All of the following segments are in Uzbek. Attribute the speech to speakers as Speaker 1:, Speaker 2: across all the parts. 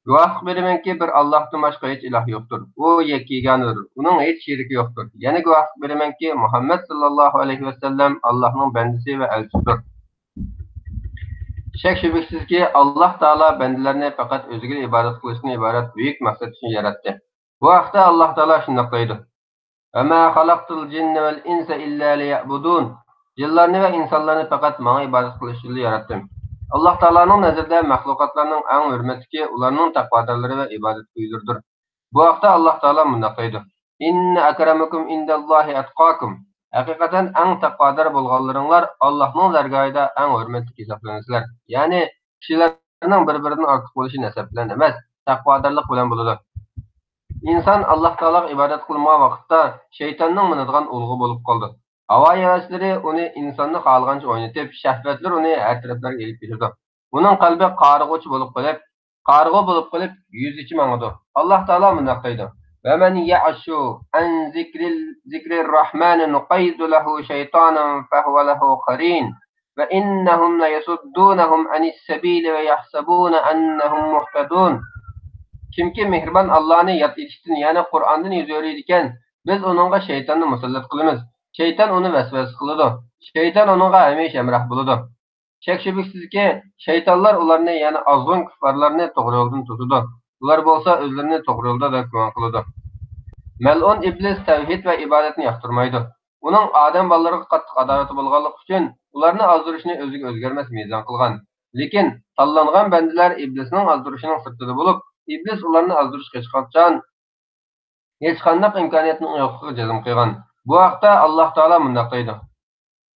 Speaker 1: Guvohlik beramanki, bir Allohdan boshqa hech iloh yo'qdir. U yakkagandir. Uning hech sherigi yo'qdir. Yana guvohlik beramanki, Muhammad sallallohu alayhi vasallam Allohning bandasi va elchisidir. Shak shubhasizki, Alloh taolo bandalarni faqat o'ziga ibodat qilishdan iborat buyuk maqsad uchun yaratdi. Bu haqda Alloh taolo shunday deydi: "Va ma xalaqtul jinna val insa illa liya'budun." Jinlarni va insonlarni faqat menga ibodat qilish uchun yaratdim. Alloh taoloning nazarida maxluqotlarning eng hurmatlisi ularning taqvodorlari va ibodatgo'ylaridir. Bu haqda Alloh taolo bunday deydi: "Inna akramakum indallohi atqakum." Haqiqatan eng taqvodor bo'lganlaringlar Allohning dargohida eng hurmatli hisoblanasizlar. Ya'ni kishilarning bir-biridan ortiq bo'lishi nasab bilan emas, taqvodorlik bilan bo'ladi. İnsan Alloh taologa ibodat qilmagan vaqtda shaytonning minadigan ulg'i bo'lib qoldi. Havo havaslari uni insonni xohlagancha o'ynatib, shahvatlar uni har taraflarga elib ketadi. Uning qalbi qarg'u bo'lib qolib, yuz ichi mangadi. Alloh taolo bunday deydi: "Va man ya'shu an zikrir rahman nuqayyidu lahu shaytanan fa huwa lahu qarin va innahum la yasuddunahum anis sabili va yahsabuna annahum muhtadun." Kimki mehribon Allohni yod etishdan, ya'ni Qur'ondan yuz o'riydigan, biz uningga shaytonni musallat qilamiz. Shayton uni vasvasa qiladi. Shayton uningga hamisha hamroh bo'ladi. Shak shubhasizki, shaytonlar ularni, ya'ni ozg'un kuffarlarni to'g'ri yo'ldan tutadi. Ular bo'lsa o'zlarini to'g'ri yo'lda deb gumon qiladi. Mal'un iblis tavhid va ibodatni yoqtirmaydi. Uning odam bolalariga qattiq adovati bo'lganligi uchun ularni ozdurishni o'ziga o'zgarmas mezon qilgan. Lekin tanlangan bandalar iblisning ozdurishining sirtida bo'lib, iblis ularni ozdurishga hech qanday imkoniyatning yo'qligiga jazm qilgan. Bu haqda Alloh taolo bunday deydi: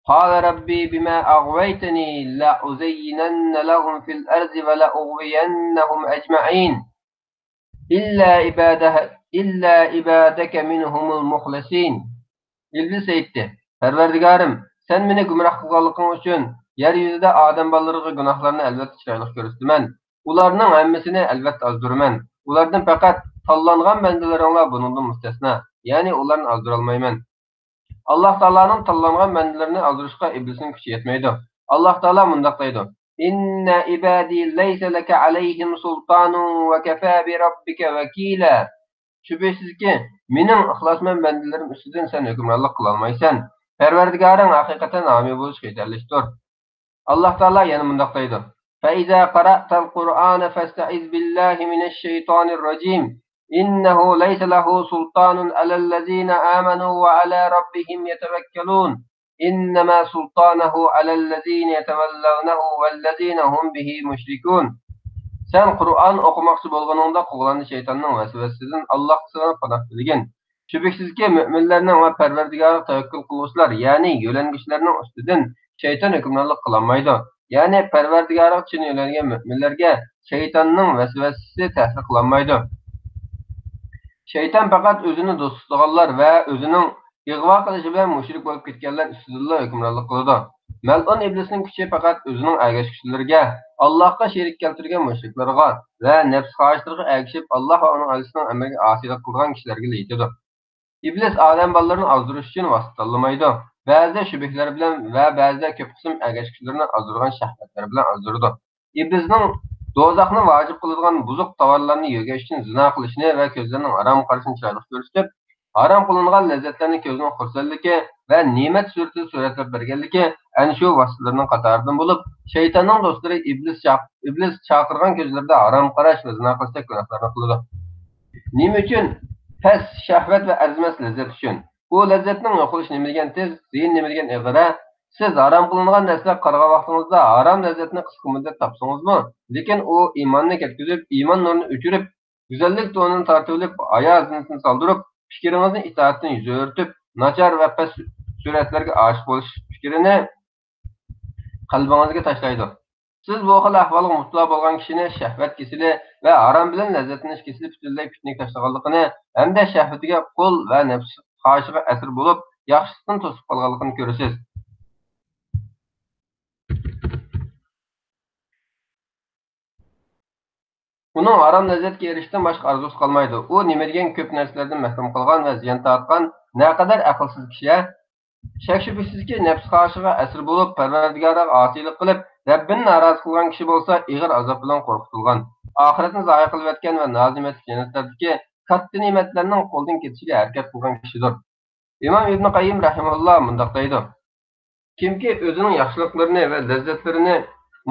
Speaker 1: "Qala rabbi bima aghwaytani la uzayyinanna lahum fil ardi va la ughwiyannahum ajma'in illa ibadaka minhumul muhlasin." İblis aytdi: "Parvardigorim, sen meni gumroh qilganliging uchun yer yuzida odam bolalariga gunohlarni albatta chiroyli ko'rsataman. Ularning hammasini albatta ozdiraman. Ulardan faqat tanlangan bandalaringlar buningdan mustasno. Ya'ni ularni ozdirolmayman." Alloh taoloning tanlangan bandalarini ozdirishga iblisning kuchi yetmaydi. Alloh taolo bunday deydi: "Inna ibadi laysa laka alayhim sultanun va kafa bi robbika vakila." Shubhasizki, mening ixlosmand bandalarim ustidan sen hukmronlik qila olmaysan. Parvardigoring haqiqatan homiy bo'lish yetarlidir. Alloh taolo yana bunday deydi: "Fa-iza qara'tal Qur'ana fasta'iz billahi minash shaytonir rojim. Innahu laysa lahu sultanun 'alal ladzina amanu wa 'ala rabbihim yatawakkalun. Innama sultanahu 'alal ladzina yatawallawnahu wal ladzina hum bihi mushrikun." Sen Qur'on o'qimoqchi bo'lganingda qo'g'landi shaytonning vasvasasidan Allohga sig'inib panoh tilagin. Shubhasizki, mu'minlarning va Parvardigorga tavakkul qiluvchilar, ya'ni yo'langichlarning ustidan shayton hukmronlik qila olmaydi. Ya'ni Parvardigorga chin yo'langan mu'minlarga shaytonning vasvasasi ta'sir qila olmaydi. Shayton faqat o'zini do'st tutganlar va o'zining ig'vo qilishi bilan mushrik bo'lib ketganlar ustida hukmronlik qiladi. Mal'un iblisning kuchi faqat o'zining ergashuvchilariga, Allohga sherik keltirgan mushriklarga va nafs xohishlariga ergashib Alloh va uning elchisining amriga osiylik qilgan kishilarga yetadi. Iblis odam bolalarini ozdirish uchun vosita tanlamaydi. Ba'zida shubhalar bilan va ba'zida ko'p qism ergashuvchilarni ozdirgan shahvatlar bilan ozdiradi. Iblisning do'zaxni vojib qiladigan buzuq tovarlarni yegash uchun zina qilishni va ko'zlarning harom qarashini chiroyli ko'rsatib, harom qilingan lazzatlarni ko'zning xursandligi va ne'mat suratida suratlab berganligi ana shu vositalarning qatoridan bo'lib, shaytonning do'stlari iblis chaqirgan ko'zlarda harom qarash va zina qilishda gunohlarni qiladi. Nima uchun? Pes, shahvat va arzimas lazzat uchun. Bu lazzatning yo'qolishi nima degan tez, ziyin nima degan ig'ira. Siz harom qilingan narsa qaragan vaqtingizda harom lazzatni qisqa muddat topsangizmi, lekin u iymonni ketkizib, iymon nurini o'chirib, go'zallik to'nini tortib, hayo zinasini soldirib, fikringizni itoatdan yuz o'rtib, nachar va pes suratlarga oshiq bo'lish fikrini qalbingizga tashlaydi. Siz bu xil ahvolga mubtalo bo'lgan kishini shahvat kesili va harom bilan lazzatlanish kesili butunlay bitnik tashlaganligini hamda shahvatiga qo'l va nafs xohishiga asir bo'lib, yaxshilikdan to'sib qolganligini ko'rasiz. Uning harom lazzatga erishishdan boshqa orzusi qolmaydi. U nima degan ko'p narsalardan mahrum qilgan va ziyon tortgan naqadar aqlsiz kishi. Shak shubhasizki, nafs xohishiga asir bo'lib, Parvardigorga osiylik qilib, Rabbini narozi qilgan kishi bo'lsa, ig'ir azob bilan qo'rqitilgan. oxiratni zoya qilayotgan va nozimat jannatlardagi katta ne'matlarning qo'ldan ketishiga harakat qilgan kishidir. İmam İbn Qayyim rahimehulloh mundoq deydi: kimki o'zining yaxshiliklarini va lazzatlarini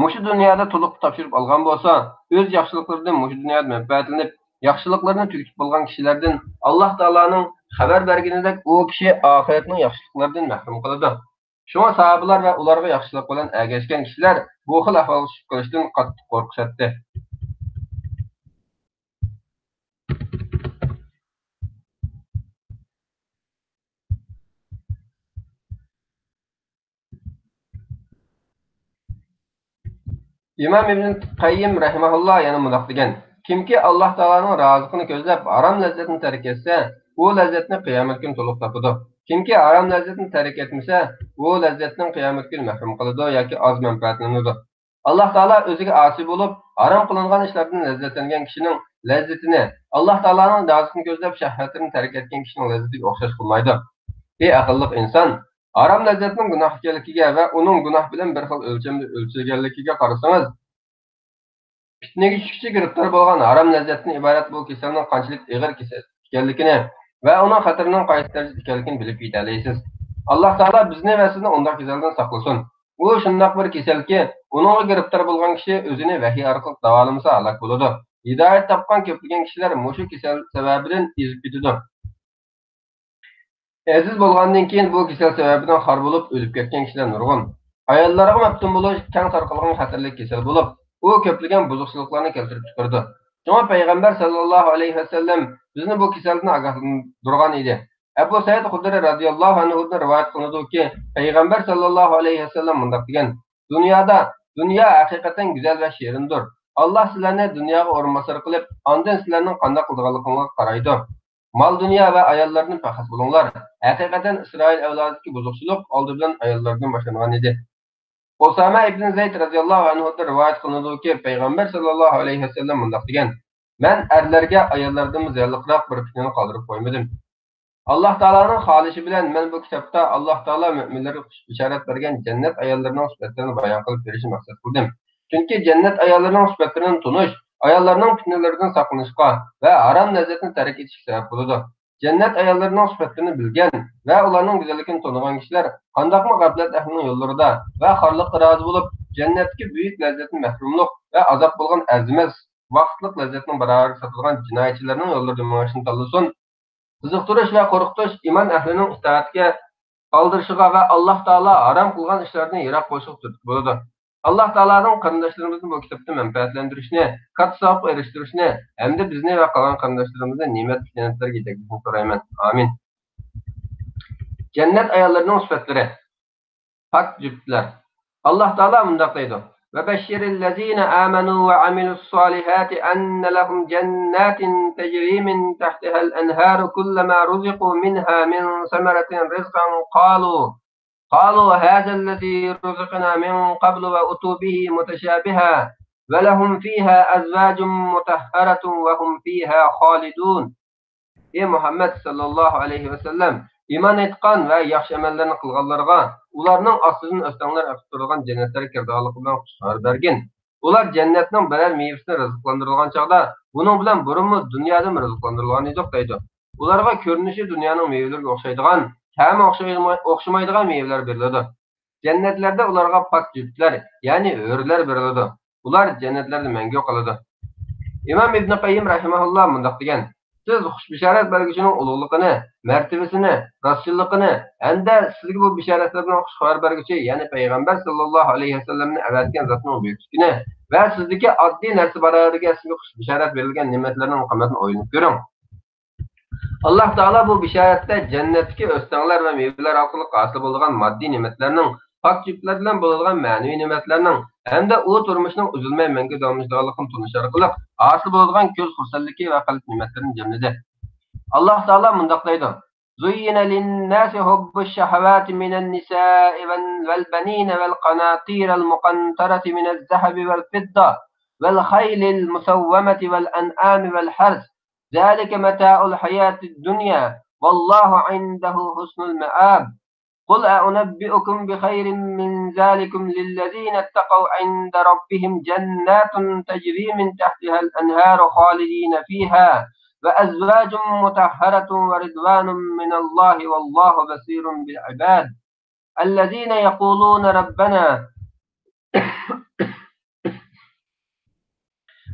Speaker 1: mushu dunyoda to'liq topshirib olgan bo'lsa, o'z yaxshiliklaridan mushu dunyoda manfaatlanib, yaxshiliklarini tugatib bo'lgan kishilardan Alloh taolaning xabar berganidek u kishi oxiratning yaxshiliklaridan mahrum qiladi. Shunga sahobalar va ularga yaxshilik bilan ergashgan kishilar bu xil ahvolga tushib qolishdan qattiq qo'rqishadi. İmam İbn Qayyim rahimehulloh yana mundoq degan: kimki Alloh taolaning roziligini ko'zlab harom lazzatni tark etsa, u lazzatni qiyomat kuni to'liq topadi. Kimki harom lazzatni tark etmasa, u lazzatdan qiyomat kuni mahrum qiladi yoki oz manfaatlanadi. Alloh taolo o'ziga osi bo'lib, harom qilingan ishlardan lazzatlangan kishining lazzatini Alloh taolaning roziligini ko'zlab shahvatini tark etgan kishining lazzatiga o'xshash qilmaydi. Ey aqlli inson, harom lazzatning gunoh ekanligiga va uning gunoh bilan bir xil o'lchamda o'lchilganligiga qarasangiz, fitnaga tushishga giriftor bo'lgan harom lazzatdan iborat bu kasalning qanchalik og'ir kasal ekanligini va uning xatarining qaysi darajada ekanligini bilib yetalaysiz. Alloh taolo bizni va sizni unday kasaldan saqlasin. U shundoq bir kasalki, uningga giriftor bo'lgan kishi o'zini vahiy orqali davolamasa halok bo'ladi. Hidoyat topgan ko'plagan kishilar mushu kasal sababidan ezib ketadi. Aziz bo'lgandan keyin bu kasal sababidan xor bo'lib o'lib ketgan kishilar nurg'un. Ayollarga maftun bo'lish keng tarqalgan xatarli kasal bo'lib, u ko'plagan buzuqchiliklarni keltirib chiqardi. Shunga payg'ambar sallallohu alayhi vasallam bizni bu kasaldan ogohlantirgan edi. Abu Said Xudri radhiyallohu anhu rivoyat qilinadiki, payg'ambar sallallohu alayhi vasallam mundoq degan: dunyo haqiqatan go'zal va shirindir. Alloh sizlarni dunyoga o'rinbosar qilib, ondan sizlarning qanday qilganligingizga qaraydi. Mal dunyo va ayollarni faqat bo'linglar. Haqiqatan Isroil avlodidagi buzuqchilik oldi bilan ayollardan boshlangan edi. Osama ibn Zayd radhiyallohu anhu rivoyat qilinadiki, payg'ambar sallallohu alayhi vasallam mundoq degan: men erlarga ayollardan ziyonliroq bir fitnani qoldirib qo'ymadim. Alloh taolaning xohishi bilan men bu kitobda Alloh taolo mo'minlarga bishorat bergan jannat ayollarining sifatlarini bayon qilib berishni maqsad qildim. Chunki jannat ayollarining sifatlarini tunish, ayollarning fitnalaridan saqlanishga va harom lazzatni tark etishga sabab bo'ladi. Jannat ayollarining sifatlarini bilgan va ularning go'zalligini tonigan kishilar qandoqmi g'aflat ahlining yo'llarida va xorliqqa rozi bo'lib, jannatga buyuk lazzatni mahrumlik va azob bo'lgan arzimas vaqtlik lazzatning barobar sotilgan jinoyatchilarning yo'llarida mashini tanlasin. Qiziqtirish va qo'rqitish iymon ahlining itoatga qoldirishiga va Alloh taolo harom qilgan ishlarni yiroq qo'yishga turtki bo'ladi. Alloh taoloning qarindoshlarimizni bu kitobda manfaatlantirishni, katta savobga erishtirishni hamda bizni va qolgan qarindoshlarimizni ne'matli jannatlarga yetakishni so'rayman. Amin. Jannat ayollarining sifatlari. Pak juftlar. Alloh taolo mundoq deydi: وبشر الذين آمنوا وعملوا الصالحات أن لهم جنات تجري من تحتها الأنهار كلما رزقوا منها من ثمرة رزقا قالوا هذا الذي رزقنا من قبل وأتوا به متشابها ولهم فيها أزواج مطهرة وهم فيها خالدون. Ey Muhammad sallallohu alayhi vasallam, iymon etgan va yaxshi amallarni qilganlarga ularning ostidan o'stanglar aqib turgan jannatlarga kirdiganligi bilan xabar bergin. Ular jannatning biror mevasini rizqlantirilgan chog'da buning bilan burunmi dunyoda rizqlantirilgan edi deydi. Ularga ko'rinishi dunyoning mevalariga o'xshaydigan, ta'mi o'xshamaydigan mevalar beriladi. Jannatlarda ularga pak juftlar, ya'ni o'rlar beriladi. Ular jannatlarda mangu qoladi. İmam İbn Qayyim rahimehulloh mundoq degan: siz xushbishorat berguchining ulug'ligini, martabasini, rostchiligini hamda sizga bu bishoratlardan xushxabar berguchi, ya'ni payg'ambar sallallohu alayhi vasallamni avatgan zotning buyukligini va sizdagi oddiy narsa barabariga sizga xushbishorat berilgan ne'matlarning qimmatini o'ylanib ko'ring. Alloh taolo bu bishoratda jannatdagi o'stanglar va mevalar orqali hosil bo'lgan moddiy ne'matlarning, pak juftlar bilan bo'lgan ma'naviy ne'matlarning hamda u turmushning uzilmay mangu davomlashganligini tunish orqali hosil bo'lgan ko'z xursandligi va qalb ne'matlarini jamladi. Alloh taolo mundoq deydi: زين للناس حب الشهوات من النساء والبنين والقناطير المقنطرة من الذهب والفضة والخيل المسومة والأنعام والحرث ذلك متاع الحياة الدنيا والله عنده حسن المآب. قل أنبئكم بخير من ذلكم للذين اتقوا عند ربهم جنات تجري من تحتها الأنهار خالدين فيها وأزواج مطهرة ورضوان من الله والله بصير بالعباد الذين يقولون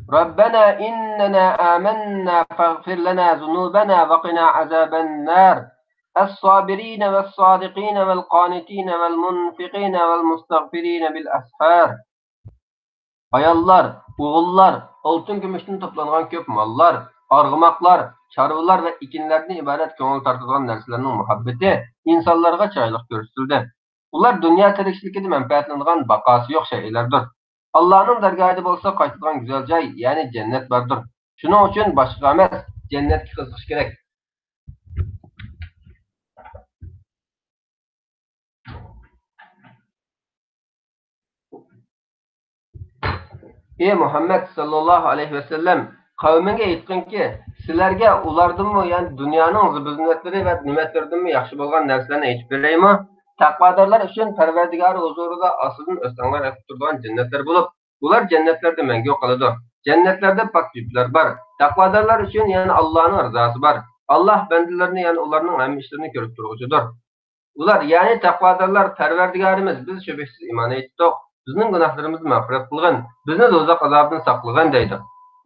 Speaker 1: ربنا إننا آمنا فاغفر لنا ذنوبنا وقنا عذاب النار الصابرين والصادقين والقانتين والمنفقين والمستغفرين بالأسحار. Ayollar, o'g'illar, oltin kumushdan to'plangan ko'p mollar, arg'umoqlar, chorvalar va ekinlardan iborat ko'ngil tortadigan narsalarning muhabbati insonlarga chiroyli ko'rsatildi. Ular dunyo tirikchiligida manfaatlanadigan baqosi yo'q shaylardir. Allohning dargohida bo'lsa qaytadigan go'zal joy, ya'ni jannat bordir. Shuning uchun boshqa emas, jannatga qiziqish kerak. Ey Muhammad sallallohu alayhi vasallam, qavminga aytqinki, sizlarga ulardanmi, ya'ni dunyoning zibuzinetlari va ne'matlaridanmi yaxshi bo'lgan narsalarni aytib beraymi? Taqvodorlar uchun Parvardigor huzurida ostidan o'stanglar yaqib turgan jannatlar bo'lib, ular jannatlarda mangu qoladi. Jannatlarda pok yurtlar bor. Taqvodorlar uchun ya'ni Allohning rizosi bor. Alloh bandalarni, ya'ni ularning hamma ishlarini ko'rib turuvchidir. Ular, ya'ni taqvodorlar, Parvardigorimiz biz shubhasiz iymon etdik. Bizning gunohlarimizni mag'firat qilgin, bizni do'zax azobidan saqlagin deydi.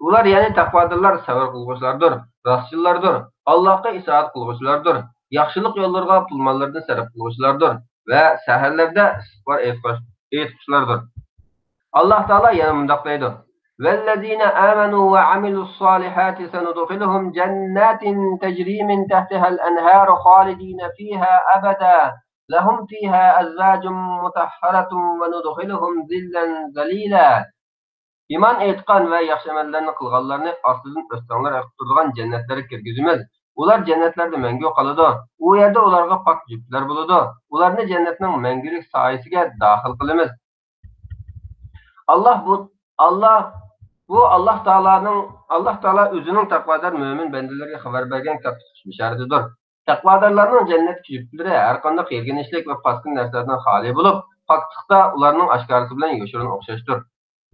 Speaker 1: Ular, ya'ni taqvodorlar sabr qilguvchilardir, rostchilardir, Allohga itoat qilguvchilardir, yaxshilik yo'llariga pul-mollardan sarf qilguvchilardir va saharlarda istig'for aytquchilardir. Alloh taolo yana bundoq deydi: "Vallazina amanu va amilus solihati sanudkhiluhum jannatin tajri min tahtiha al-anharu khalidina fiha abada." لهم فيها أزواج مطهرة وندخلهم ظلا ظليلا. İman etqan və yaxşı əməllərini qılğanlarını astidan östənlər aqıb turğan cənnətlərə kirgizimiz. Ular cənnətlərdə məngü qaladı. O yerdə onlarga pak cübtlər buladı. Ularni cənnətning məngülük sayəsiga daxil qılımız. Allah Taala özünün taqvodor mo'min bandalarga xabar bergan katta bishoratidir. Taqvodorlarning cennet küçükleri her qanday qiyinchilik ve paskin narsalardan xoli bo'lib, poklikda ularning oshkorasi bilan yoshirin o'xshashdir.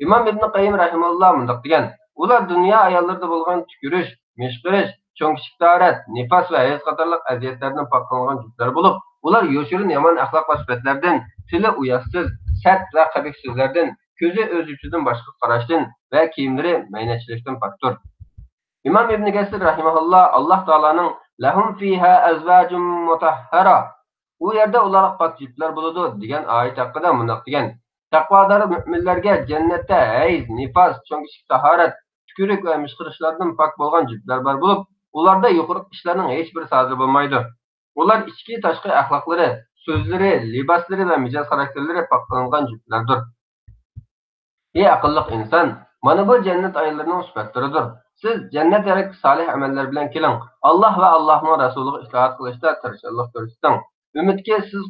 Speaker 1: İmam İbn Qayyim rahimehulloh mundaq degan: "Ular dunyo ayollarida bo'lgan tukurish, mishqirish, cho'ngishiktarat, nifas va hayz qatorliq aziyatlardan pok qilingan jutlar bo'lib, ular yoshirin yomon axloq va sifatlardan, tili uyatsiz, sart va qabih so'zlardan, ko'zi o'z uchidan boshqa qarashdan va kiyimlari maynachilikdan pokdir." İmam İbn Kesir rahimehulloh Alloh taolaning "Lahum fiha azvajun mutahhara" u yerda ular pok jutlar bo'ladi degan oyat haqida mundaq degan: "Taqvodor mu'minlarga jannatda hayz, nifas, cho'ngishik tahorat, tukurik va mishqirishlardan pok bo'lgan jutlar bor bo'lib, ularda yuqori ishlarning hech bir sodir bo'lmaydi. Ular ichki tashqi axloqlari, so'zlari, liboslari va mijoz xarakterlari pok qilingan jutlardir." Ey aqlli inson, mana bu jannat ayollarining sifatlaridir. Siz jannat yarak solih amallar bilan keling. Alloh va Allohning rasuliga itoat qilishda tirishchilik ko'rsating. Umidki siz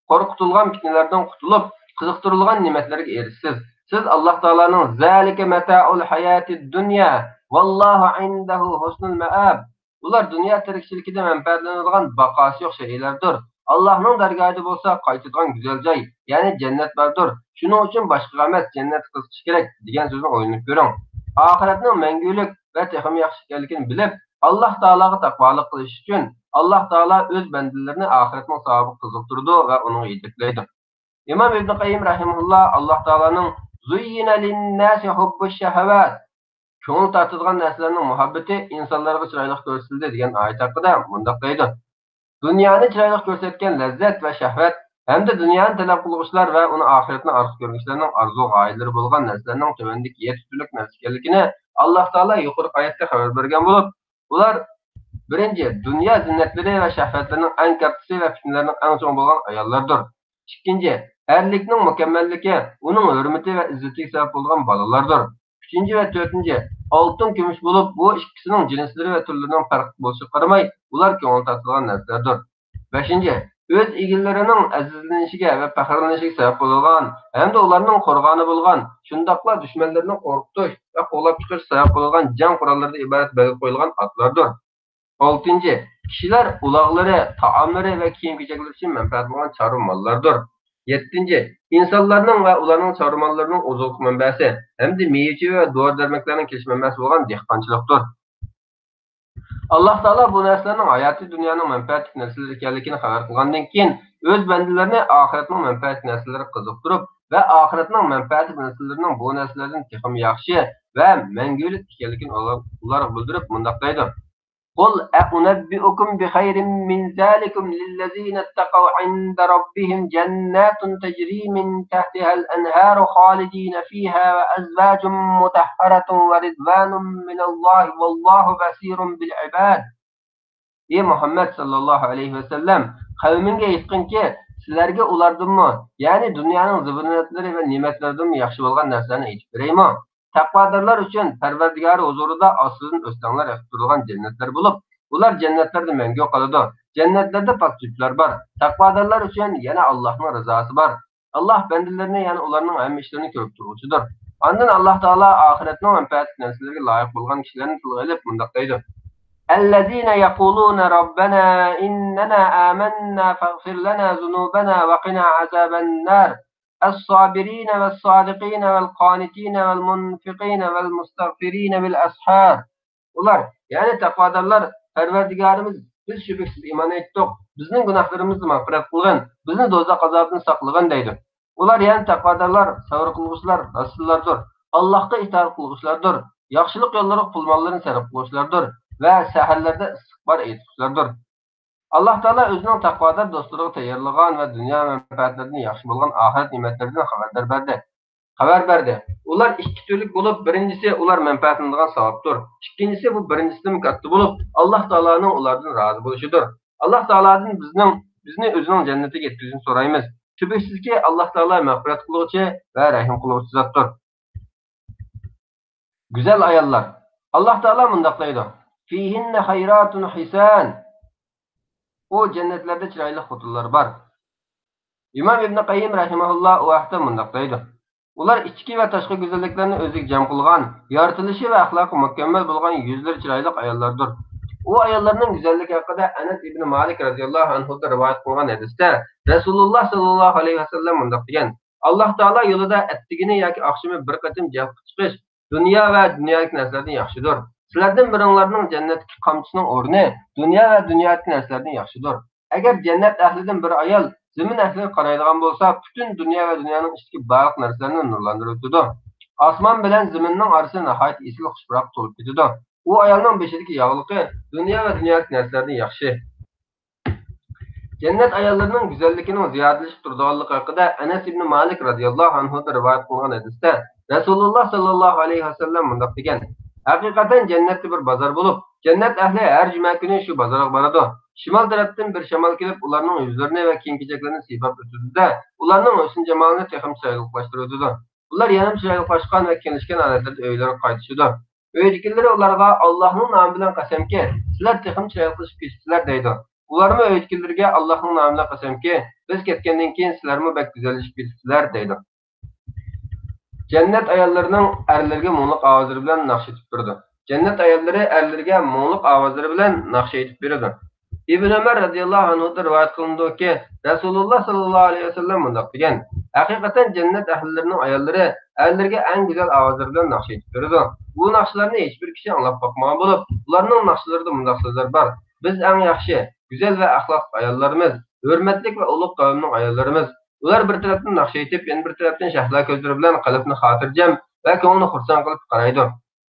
Speaker 1: qo'rqitilgan fitnalardan qutulib, qiziqtirilgan ne'matlarga erishsiz. Siz Alloh taolaning "Zalika mata'ul hayatid dunya vallohu indahu husnul ma'ab." Ular dunyo tirikchiligida manfaatlanadigan baqosi yo'q shaylardir. Allohning dargohida bo'lsa qaytadigan go'zal joy, ya'ni jannat bordir. Shuning uchun boshqa emas, jannat qiziqish kerak degan so'zni o'ylanib ko'ring. Oxiratning mangulik va texmi yaxshi ekanligini bilib, Alloh taologa taqvolik qilish uchun Alloh taolo o'z bandalarini oxiratning savobiga qiziqtirdi va uni yetaklaydi. İmam İbn Qayyim rahimehulloh Alloh taoloning "Zuyyina lin-nasi hubbush shahawat" ko'ngil tortadigan narsalarning muhabbati insonlarga chiroyli ko'rsatildi degan oyat haqida mundaq deydi: "Dunyoni chiroyli ko'rsatgan lazzat va shahvat hamda dunyoni talab qiluvchilar va uni oxiratni orzu ko'rguvchilarning orzu-g'oyalari bo'lgan narsalarning tuvandagi yetishlik narsa ekanligini Alloh taolo yuqori oyatda xabar bergan bo'lib, ular birinchi dunyo zinnatlari va shahvatlarining eng kattasi va fitnalarning eng cho'ng bo'lgan ayollardir. Ikkinchi, erlikning mukammalligi, uning hurmati va izzatiga sabab bo'lgan bolalardir. Uchinchi va to'rtinchi, oltin kumush bo'lib, bu ikkisining jinslari va turlarining farqli bo'lishiga qaramay, ular ko'ngil tortadigan narsalardir. Beshinchi, o'z egillarining azizlanishiga va faxrlanishiga sabab bo'lgan hamda ularning qo'rg'oni bo'lgan, shundoqla dushmanlarni qo'rqitish va qo'llab chiqarish sabab bo'lgan jang qurollaridan iborat belgi qo'yilgan otlardir. Oltinchi, Kişiler ulaqları, taamları ve kiyim-kechekleri için menfaat olan çarı mallardır. 7. İnsanlarning va ularning çarı mallarının ozuq manbasi hamda meyve ve dori-darmeklarning kelish manbasi olan dehqonchilikdir. Allah Taala bu narsalarning hayoti dunyoning manfaatli narsalar ekanligini xabar qilgandan keyin o'z bandalarini oxiratning manfaatli narsalari qiziqtirib va oxiratning manfaatli narsalarining bu narsalardan texim yaxshi va mangulik ekanligini ularga bildirib mundoq deydi: قل أنبئكم بخير من ذلكم للذين اتقوا عند ربهم جنات تجري من تحتها الأنهار خالدين فيها وأزواج مطهرة ورضوان من الله والله بصير بالعباد. Ey Muhammed sallallahu aleyhi ve sellem, kavminge aytqin ki, sizlerge ulardınmı, yani dünyanın zıbırnetleri ve nimetlerden yaxşı bolgan narsalarni aytib bereymi? Taqvodorlar uchun Parvardigori huzurida ostidan o'stanlar yaqtirilgan jannatlar bo'lib, ular jannatlarda mangu qoladi. Jannatlarda pokchiliklar bor. Taqvodorlar uchun yana Allohning rizosi bor. Alloh bandalarini, ya'ni ularning hamma ishlarini ko'rib turuvchidir. Ondan Alloh taolo oxiratning manfaatli narsalarga loyiq bo'lgan kishilarni tilga olib mundoq deydi: الذين يقولون ربنا إننا آمنا فاغفر لنا ذنوبنا وقنا عذاب النار الصابرين والصادقين والقانتين والمنفقين والمستغفرين بالأسحار. Ular, yani takvadarlar, Perverdigarimiz, biz şüphesiz iman ettik, bizning günahlarimizni mağfiret kılgın, bizni dozak azabından saklagan deydi. Ular, yani takvadarlar, savr kılgıçlar, rasullardır, Allah'a itaat kılgıçlardır, yaxşılık yolları pulmallarını sarf kılgıçlardır ve seherlerde istikbar etmişlerdir. Allah Taala özünün takvadar dostluğu tayyorlagan ve dünya menfaatlerini yaxşı bolgan ahiret nimetlerinden xabar berdi. Ular ikki türlük bulup, birincisi ular menfaatlanadigan savaptır. İkincisi bu birincisinden kattı bulup, Allah Taala'nın ulardan razı buluşudur. Allah Taala'dan bizni özünün cennete getirişini sorayımız. Şüphesiz ki Allah Taala mağfiret kılgıcı ve rahim kılgıcı zattır. Güzel ayarlar. Allah Taala mundaq deydi: "Fihinne hayratun hisan." O cennetlerde çıraylı xotinlar var. İmam İbn Qayyim rahimahullah o vaqtda mundaq deydi: Ular içki ve taşqi güzelliklerini özlük cem kılgan, yaratılışı ve ahlakı mükemmel bulgan yüzleri çıraylık ayarlardır. O ayarlarının güzellik hakkında Enes İbn Malik radıyallahu anhu'da rivayet kılgan hadiste Resulullah sallallahu aleyhi ve sellem mundaq degan: Allah Taala yolida ettigini yoki akşamı bir qatim jihad chiqish dünya ve dünyalik narsalardan yaxshidir. Sizlardan biringlarning jannatdagi qamchisining o'rni dünya ve dünyalik narsalardan yaxshidir. Agar cennet ehlidan bir ayol Zemin ehliga qaraydigan bo'lsa, bütün dünya ve dünyanın ichki barliq narsalarini nurlantirib o'tadi. Osmon bilan zaminning orasi nihoyat esil xushroq to'lib ketadi. U ayolning beshidagi yog'liqi dünya ve dunyolik narsalardan yaxshi. Cennet ayollarining go'zalligining ziyodalashib turganligi haqida Anas ibn Malik radhiyallohu anhu rivoyat qilgan hadisda Rasululloh sallallohu alayhi vasallam bunday degan: Haqiqatan cennetli bir bozor bo'lib, cennet ehli her cuma kuni shu bozorga boradi. Şimal tarafdan bir şamal kelib, ularning yüzlerini ve kiyim-kecheklerini siypab o'tadi-da, ularning husn jamolini texim chiroyliqlashtiradi. Ular yana chiroyliqlashgan ve kelishgan holatlarda uylariga qaytishadi. Uydagilar ularga Allohning nomi bilan qasamki, sizlar texim chiroyliqlashib ketibsizlar deydi. Ularmi uydagilarga Allohning nomi bilan qasamki, biz ketgandan keyin sizlarmi bak go'zallashib ketibsizlar deydi. Cennet ayollarining erlarga mo'nliq ovozlari bilan naqsh etib berdi. Cennet ayollari erlarga mo'nliq ovozlari bilan naqsh etib berdi. İbn Ömer radıyallahu anhu'da rivayet kılındı ki Resulullah sallallahu aleyhi ve sellem mundaq degan: Hakikaten cennet ehlilerinin ayolları erlerge en güzel avazlardan naqsh etib berdi. Bu naqshlarni hiçbir kişi anlab bakmagan bo'lib, ularning naqshlarida mundaq so'zlar bor: Biz en yaxshi, güzel ve ahlak ayollarımız, hürmetlik ve ulug' qavmning ayollarimiz. Ular bir tarafdan naqsh etib, yana bir tarafdan shahla ko'zlari bilan qalbni xotirjam va ko'ngilni xursand qilib qaraydi.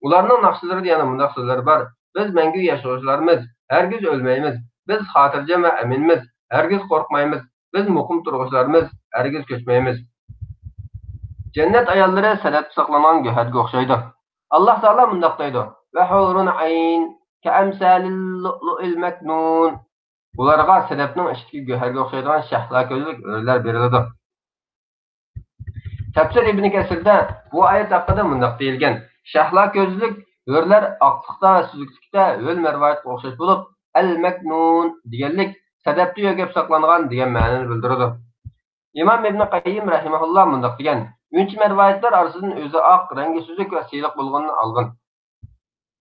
Speaker 1: Ularning naqshlarida yana mundaq so'zlar bor: Biz mangu yashovchilarimiz, hergiz ölmeymiz. Biz xotirjam ve eminmiz, hergiz korkmaymiz. Biz muqim turg'uchilarimiz, hergiz ko'chmaymiz. Cennet ayollari sanat saqlanan go'harga o'xshaydi. Alloh taolo mundaq deydi: "Va hurun ayn ka'amsalil lu'lu'il maknun." Ularga sanatning ichki go'harga o'xshaydigan shahla ko'zlik o'rlar beriladi. Tafsir Ibn Kasirda bu oyat haqida mundaq deyilgan: Shahla ko'zlik o'rlar oqliqda va suzuklikda o'l marvoyatga o'xshash bo'lib, al-maknun deganlik sadabda yo'gab saqlangan degan ma'noni bildiradi. İmam İbn Qayyim rahimahullah mundaq degan: Uncha marvoyatlar orasidan o'zi oq, rangi suzuk va siyliq bo'lganini olgan.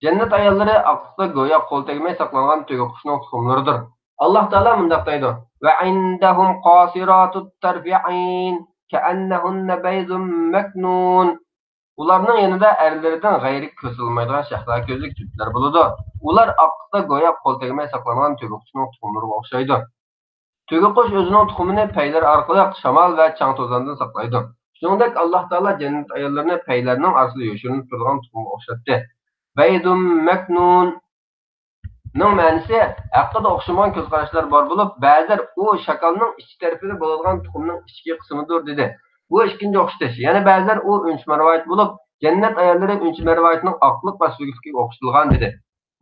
Speaker 1: Cennet ayolları aqlıqda goya qo'l tegmay saqlangan tuyg'u qushning tuxumlaridir. Alloh taolo mundaq deydi: "Va indahum qasiratut tarfi'in ka'annahunna bayzun maknun." Ularning yanında erleridan g'ayri ko'zilmaydigan shahlo ko'zlik juftlar bo'ladi. Ular aqlıqda goya qo'l tegmay saqlangan tuyg'u qushning tuxumlariga o'xshaydi. Tuyg'u qush o'zining tuxumini paylar orqali shamol va chang to'zondan saqlaydi. Shuningdek, Alloh taolo jannat ayollarini paylarning orasida yoshirinib turgan tuxumga o'xshatdi. Baydun maknun ning ma'nosi haqida o'xshamagan ko'zqarashlar bor bo'lib, ba'zilar u shakalning ichki tarafida bo'ladigan tuxumning ichki qismidir dedi. Bu ikkinchi o'xshatish. Yana ba'zilar u unchma rivoyat bo'lib, jannat ayollari unchma rivoyatining oqliq va suyuqligiga o'xshatilgan dedi.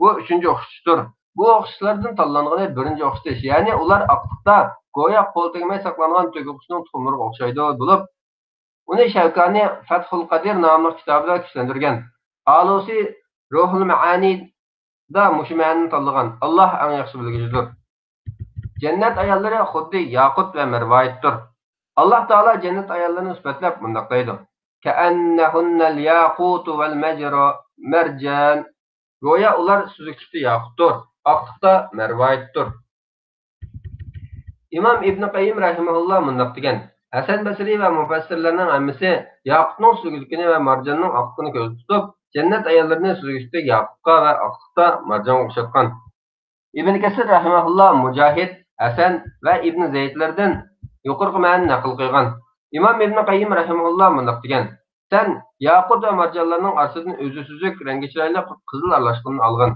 Speaker 1: Bu uchinchi o'xshatishdir. Bu o'xshatishlardan tanlangani birinchi o'xshatish. Ya'ni ular oqliqda go'yo qo'l tegmay saqlangan tuyg'uqning tuxumlariga o'xshaydi bo'lib, uni Shavkani Fathul Qadir nomli kitobida kuchlantirgan. Alusi Ruhul Maani da mushu ma'noni tanlagan. Alloh eng yaxshi bilguchidir. Jannat ayollari xuddi yaqut va marvoyatdir. Alloh taolo jannat ayollarini sifatlab bunday deydi: "Ka'annahunnal yaqut val marjan." Go'yo ular suzuklikda yaqutdir, oqliqda marvoyatdir. İmam İbn Qayyim rahimahulloh bunday degan: Hasan Basri va mufassirlarning hammasi yaqutning suzukligini va marjanning oqligini ko'z tutib, jannat ayollarini suzuklikda yaqutga va oqliqda marjonga o'xshatgan. Ibn Kasir rahimahulloh Mujahid, Hasan va Ibn Zaydlardan yuqorqi ma'noni naql qilgan. İmam İbn Qayyim rahimahulloh bunday degan: Sen yaqut va marjonlarning orasidan o'zi suzuk, rangi chiroyli qizil aralashganini olgan.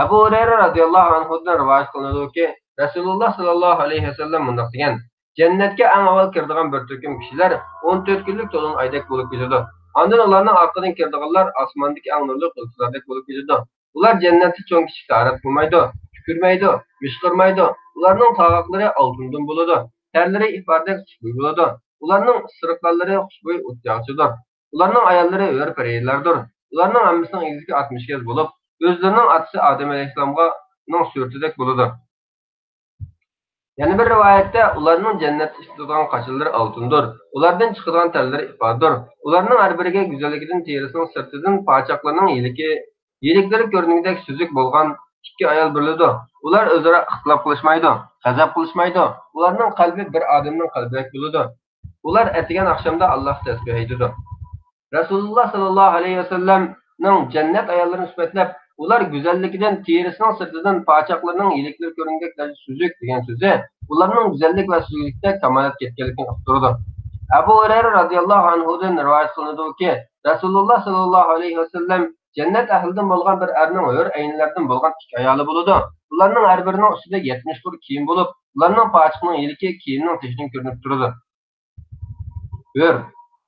Speaker 1: Abu Hurayra radhiyallohu anhudan rivoyat qilinadiki, Rasululloh sallallohu alayhi vasallam bunday degan: Jannatga eng avval kiradigan bir to'kim kishilar 14 kunlik to'lin oydek bo'lib ketadi. Ondan ularning orqadan kiradiganlar osmondagi eng nurli qulflardek bo'lib ketadi. Ular jannatda cho'ng kichik tarat qilmaydi, tükürmaydi, mishqirmaydi. Ularning tovoqlari oltindan bo'ladi. Terlari ifordek xushbo'y bo'ladi. Ularning sirqlari xushbo'y o'tyoqchidir. Ularning ayollari hur perilardir. Ularning hammasining egizgi 60 kez bo'lib, o'zlarining otasi Odam alayhissalomga suratidek bo'ladi. Yana bir rivoyatda ularning jannatda ishlatilgan qachillari oltindir. Ulardan chiqadigan terlari ifodir. Ularning har biriga go'zalligidan terisining sirtidan pochoqlarining yiliklari ko'ringandek suzuk bo'lgan ikki ayol bo'ladi. Ular o'zaro ixtilof qilishmaydi, g'azab qilishmaydi. Ularning qalbi bir odamning qalbidek bo'ladi. Ular atigan oqshomda Alloh tasbih aytadi. Rasululloh sallallohu alayhi vasallamning jannat ayollarini sifatlab, ular go'zalligidan terisining sirtidan pochoqlarining yiliklari ko'ringandek suzuk degan so'zi ularning go'zallik va suzuklikda kamolatga yetganligini uqtirdi. Abu Hurayra radhiyallohu anhudan rivoyat qilinadiki, Rasululloh sallallohu alayhi vasallam jannat ahlidan bo'lgan bir erning hur aynlardan bo'lgan ikki ayoli bo'ladi. Ularning har birining ustida 70 bir kiyim bo'lib, ularning pochoqining yiliki kiyimning tishidan ko'rinib turadi. Hur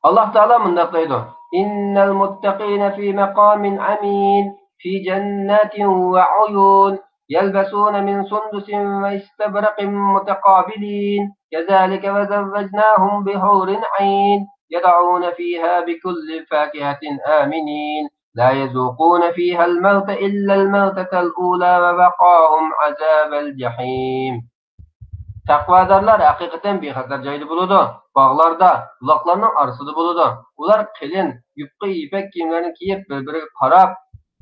Speaker 1: Allah Teala bunday deydi: "İnnel muttaqina fi maqamin amin, fi jannatin ve uyun, yelbasuna min sundusin ve istabraqin mutaqabilin, kezalike ve zavvajnahum bihurin ayn, yed'una fiha bikulli fakihatin aminin, la yezuquna fiha al-mevte illa al-mevtetel ula ve vaqahum azabel jahim." Taqvodorlar haqiqatan bexatar joyda bo'ladi. Bog'larda, buloqlarning orasida bo'ladi. Ular qilin, yupqa ipak kiyimlarni kiyib, bir-biriga qarab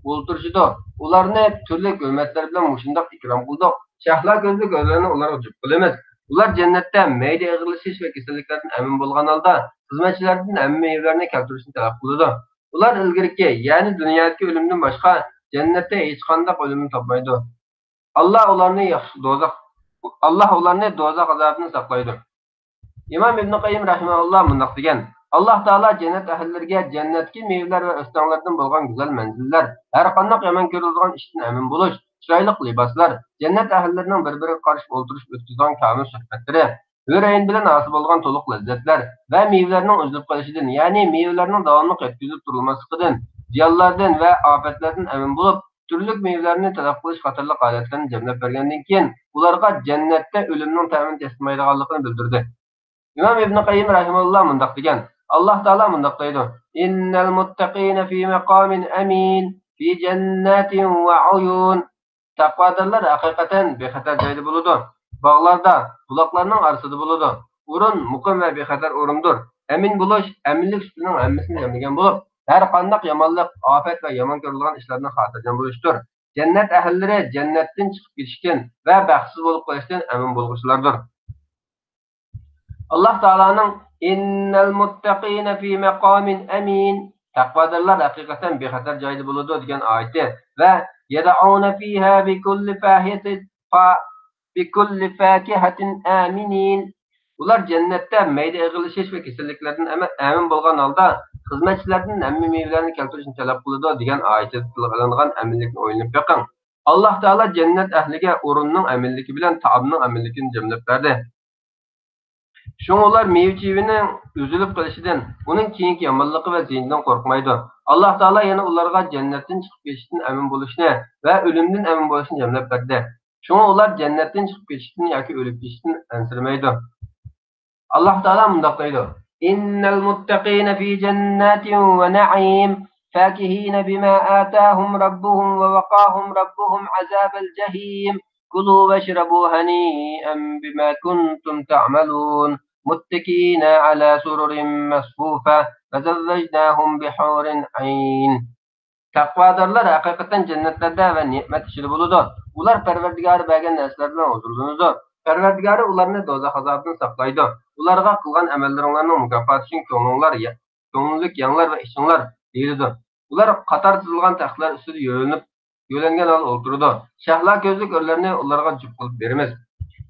Speaker 1: o'ltirishdi. Ularni turli hurmatlar bilan mushundoq ikrom qildik. Shahlo ko'zli ko'zlarni ularga jub qilamiz. Ular jannatda mayda ig'irlashish va kasalliklardan amin bo'lgan holda xizmatchilardan hamma mevlarni keltirishni talab qiladi. Ular ilgirki, ya'ni dunyodagi o'limdan boshqa jannatda hech qanday o'limni topmaydi. Allah ularni do'zax azobidan saqlaydi. İmam İbn Qayyim rahimahulloh bunday degan: Alloh taolo jannat ahllariga jannatki mevlar va o'stanlardan bo'lgan go'zal manzillar, har qanday yomon ko'riladigan ishdan amin bo'lish, chiroyli liboslar, jannat ahllarining bir-biriga qarshi o'ltirish o'tkazgan kamil suhbatlari, o'rayin bilan hosil bo'lgan to'liq lazzatlar va mevlarning uzilib qolishidan, ya'ni mevlarning davomli yetkazilib turilmasligidan, ziyonlardan va ofatlardan amin bo'lib, turli mevlarni talab qilish qatorli holatlarni jamlab bergandan keyin ularga jannatda o'limning ta'min etilmaydiganligini bildirdi. İmam İbn Qayyim rahimahulloh bunday degan: Alloh taolo bunday deydi: "İnnel muttaqina fi maqamin amin, fi jannatin ve uyun." Taqvodorlar haqiqatan bexatar joyda bo'ladi. Bog'larda, buloqlarning orasida bo'ladi. O'rin muqim va bexatar o'rindir. Amin bo'lish, aminlik ustining hammasini jamlagan bo'lib, Her qandaq yomonlik, afet ve yomon ko'rilgan ishlardan xotirjam bo'lishdir. Jannat ahllari jannatdan chiqib ketishdan va baxtsiz bo'lib qolishdan amin bo'lg'uchilardir. Allah Teala'nın innel muttaqina fi maqamin amin. Takvadırlar hakikaten bir hatar caydı buludu degan ayeti ve yed'una fiha bi kulli fakihatin aminin. Ular cennette meyde ığılışış ve kesinliklerden emin bolgan halda hizmetçilerden emmi meyvelerini keltirişini talep kılıdı degan ayeti tilgalanan eminlikni oynayıp bakın. Allah Teala cennet ehlige urunun eminliki bilen taabının eminlikini cemlep verdi. Şoň ular mevçiwinin üzülüp galyşydan, uning keyinki ýamanlygy we ziyninden korkmaydy. Allah Taala ýene ularga jannatdan çykyp geçişden emin boluşny we ölümden emin boluşny jemlep berdi. Şoň ular jannatdan çykyp geçişden ýa-ki ölüp geçişden ensirmeydi. Allah Taala mundaq diýdi: "İnnel muttaqina fi cennetin we na'im, fakihina bima atahum rabbuhum we waqahum rabbuhum azabal jahim. Kulu veşrabu hani'an bima kuntum ta'malun." متكئين على سرر مصفوفة وزوجناهم بحور عين. Takvadarlar hakikaten cennetlerde ve nimet içinde buludu. Ular Perverdigarı bergen neslerden huzurlunudu. Perverdigarı ularını dozak azabından saklaydı. Ularga kılgan emellerin mükafatı için köngünlük yanlar ve işinler deyildi. Ular katar tızılgan tahtlar üstüde yölengen al oturdu. Şahla gözlük örlerini ularga cüp kılıp verimiz.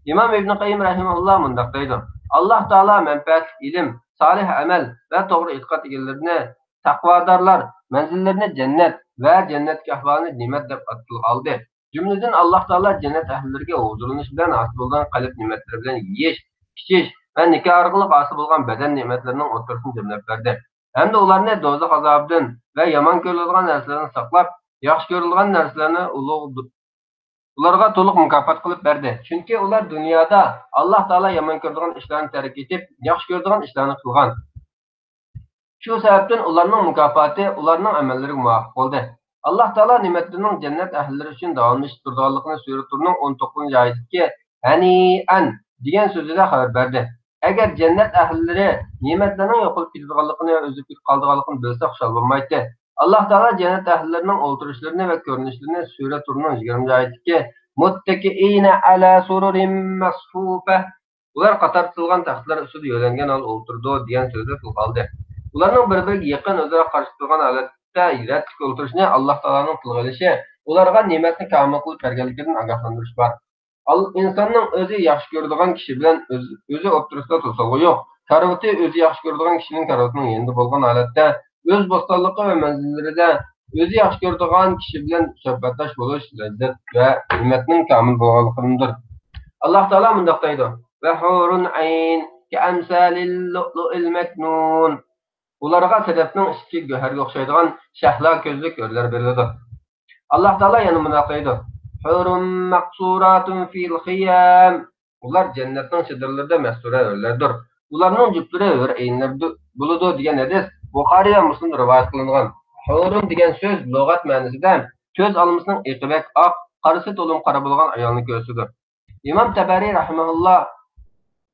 Speaker 1: İmam İbn Qayyim rahimehullah mundaq deydi: Allah Taala menfaat, ilim, salih amel ve doğru itiqad egenlerine takvadarlar menzillerine cennet ve cennetki ahvalini nimet dep aldı. Cümleden Allah Taala cennet ehlilerine huzurlanyş bilen hasıl bolan kalp nimetleri bilen yiyiş, içiş ve nikah arqıly hasıl bolan beden nimetlerinin oturuşunu cemlep berdi. Hem de ularni dozaq azabından ve yaman görülgen narsalardan saklap, yaxşı görülgen narsalarni ularga to'liq mukofot qilib berdi. Chunki ular dunyoda Alloh taolo yomon ko'radigan ishlarni tark etib, yaxshi ko'radigan ishlarni qilgan. Shu sababdan ularning mukofoti ularning amallariga muvofiq bo'ldi. Alloh taolo ne'matlarining jannat ahllari uchun davomlashib turganligini suraturning 19-oyatidagi hani'an degan so'zida xabar berdi. Agar jannat ahllari ne'matlarning yo'qolib ketadiganligini va o'zib qoldiganligini bilsa xushal bo'lmaydi. Allah Taala cennet ehlilerinin oturuşlarını ve görünüşlerini Sure Tur'un 20. ayetdeki muttakiina ala sururin masfufa. Ular qatar tılgan taxtlar üstüde yölengen al oturdu diyen sözde tılgaldı. Ularning bir-biriga yaqin o'zaro qarshi turgan holatda yiratlik o'ltirishni Alloh taoloning tilg'ilishi ularga ne'matni kamol qilib berganligidan ogohlantirish bor. İnsanning o'zi yaxshi ko'radigan kishi bilan o'zi o'tirishda to'sog'i yo'q. Karavoti o'zi yaxshi ko'radigan kishining karavotining yanında bo'lgan holatda öz bostanlıqı ve menzillerinde özü yaxşı gördüğün kişi bilen söhbetdaş buluş, lezzet ve nimetinin kamil bolğanlığındır. Allah Teala mundaq deydi: "Ve hurun ayn ki emsalil lu'lu'il meknun." Ularga sedefning ichki go'harga o'xshaydigan shahla ko'zlik o'rlar beriladi. Allah Teala yana mundaq deydi: "Hurun maqsuratun fil khiyam." Ular jannatning sidrlarida mastura o'rlardir. Ularning juplari o'r aynlarda buludu degan hadis Buxoriy ve Müslim rivayet kılıngan. Hurun degan söz lügat ma'nosida ko'z olmasining eqibak oq, qarisi to'lim qora bo'lgan ayolni ko'rsatadi. İmam Tabari rahimahullah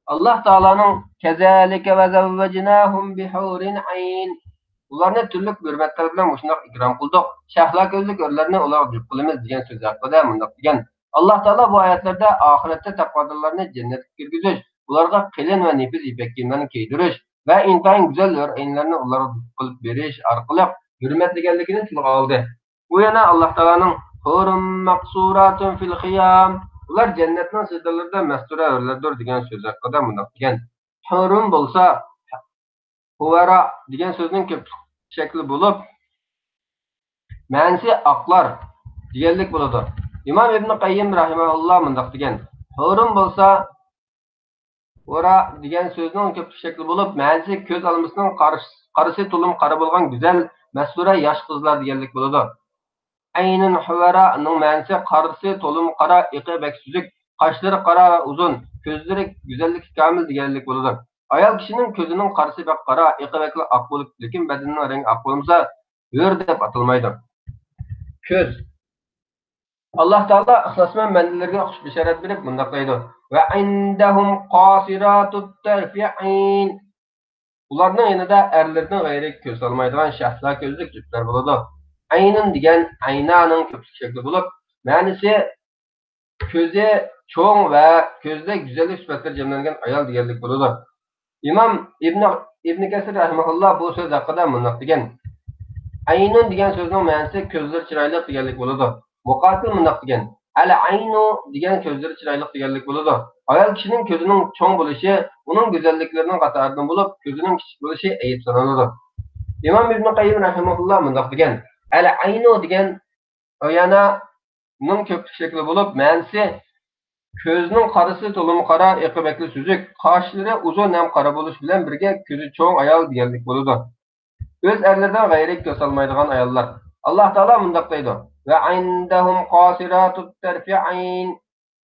Speaker 1: Allah Taalaning kazalika va zawwajnahum bi hurin ayn. Ularni turli hurmatlar bilan shunday ikrom qildik. Shahla ko'zlik o'rlarni ularga jup qilamiz degan so'z haqida mundaq degan. Allah Taala bu oyatlarda oxiratda taqvodorlarni jannatga kirgizish, ularga qilin va nefis ipak kiyimlarni kiydirish ve intayin güzel örneğlerini onlara kılıp veriş arkalık hürmetligenlikini tilga aldı. Bu yana Allah Teala'nın hurun maksuratun fil khiyam. Ular cennetin sidrlarida mestura örlerdir degan söz hakkında mundaq degan. Hurun bolsa huvara degan sözün köp şekli bulup ma'nosi aqlar deganlik bo'ladi. İmam İbn Qayyim rahimahullah mundaq degan. Hurun bolsa Ora degan so'zning ko'p shakli bo'lib, ma'nosi ko'z olmasining qarisi to'lim qora bo'lgan go'zal, mastura yosh qizlar deganlik bo'ladi. Aynun huvaraning ma'nosi qarisi to'lim qora, iqi bak suzuk, qoshlari qora va uzun, ko'zlari go'zallik kamil deganlik bo'ladi. Ayol kishining ko'zining qarisi bak qora, iqi bakli oq bo'lib, lekin badanining rangi oq bo'lmasa, hur deb atalmaydi. Ko'z Allah Taala ixlosmand bandalarga xush bishorat berib mundaq deydi: "Ve indahum qasiratut tarfi'in." Ularning yanında erlerden gayri göz almaydigan şahslar gözlük cüpler buludu. Aynın degan aynanın köpük şekli bulup, ma'nisi ko'zi cho'ng va ko'zda go'zallik sifatlari jamlangan ayol deganlik bo'ladi. İmam İbn Kasir rahimahulloh bu so'z haqida mundoq degan: Aynun degan so'zning ma'nosi ko'zlari chiroyli deganlik bo'ladi. Muqatil mundoq degan: Al aynu degan ko'zlari chiroyli deganlik bo'ladi. Ayol kishining ko'zining cho'ng bo'lishi uning go'zalliklarining qatoridan bo'lib, ko'zining kichik bo'lishi ayib sanaladi. İmam İbn Qayyim rahimahulloh mundoq degan: Al aynu degan oyananing ko'plik shakli bo'lib, ma'nosi ko'zning qarisi to'limi qora, iqibakli suzuk, qoshlari uzun ham qora bo'lish bilan birga ko'zi cho'ng ayol deganlik bo'ladi. Öz erlerden gayri göz almaydigan ayollar. Allah Teala mundoq deydi: "Ve indahum qasiratut tarfi'ain."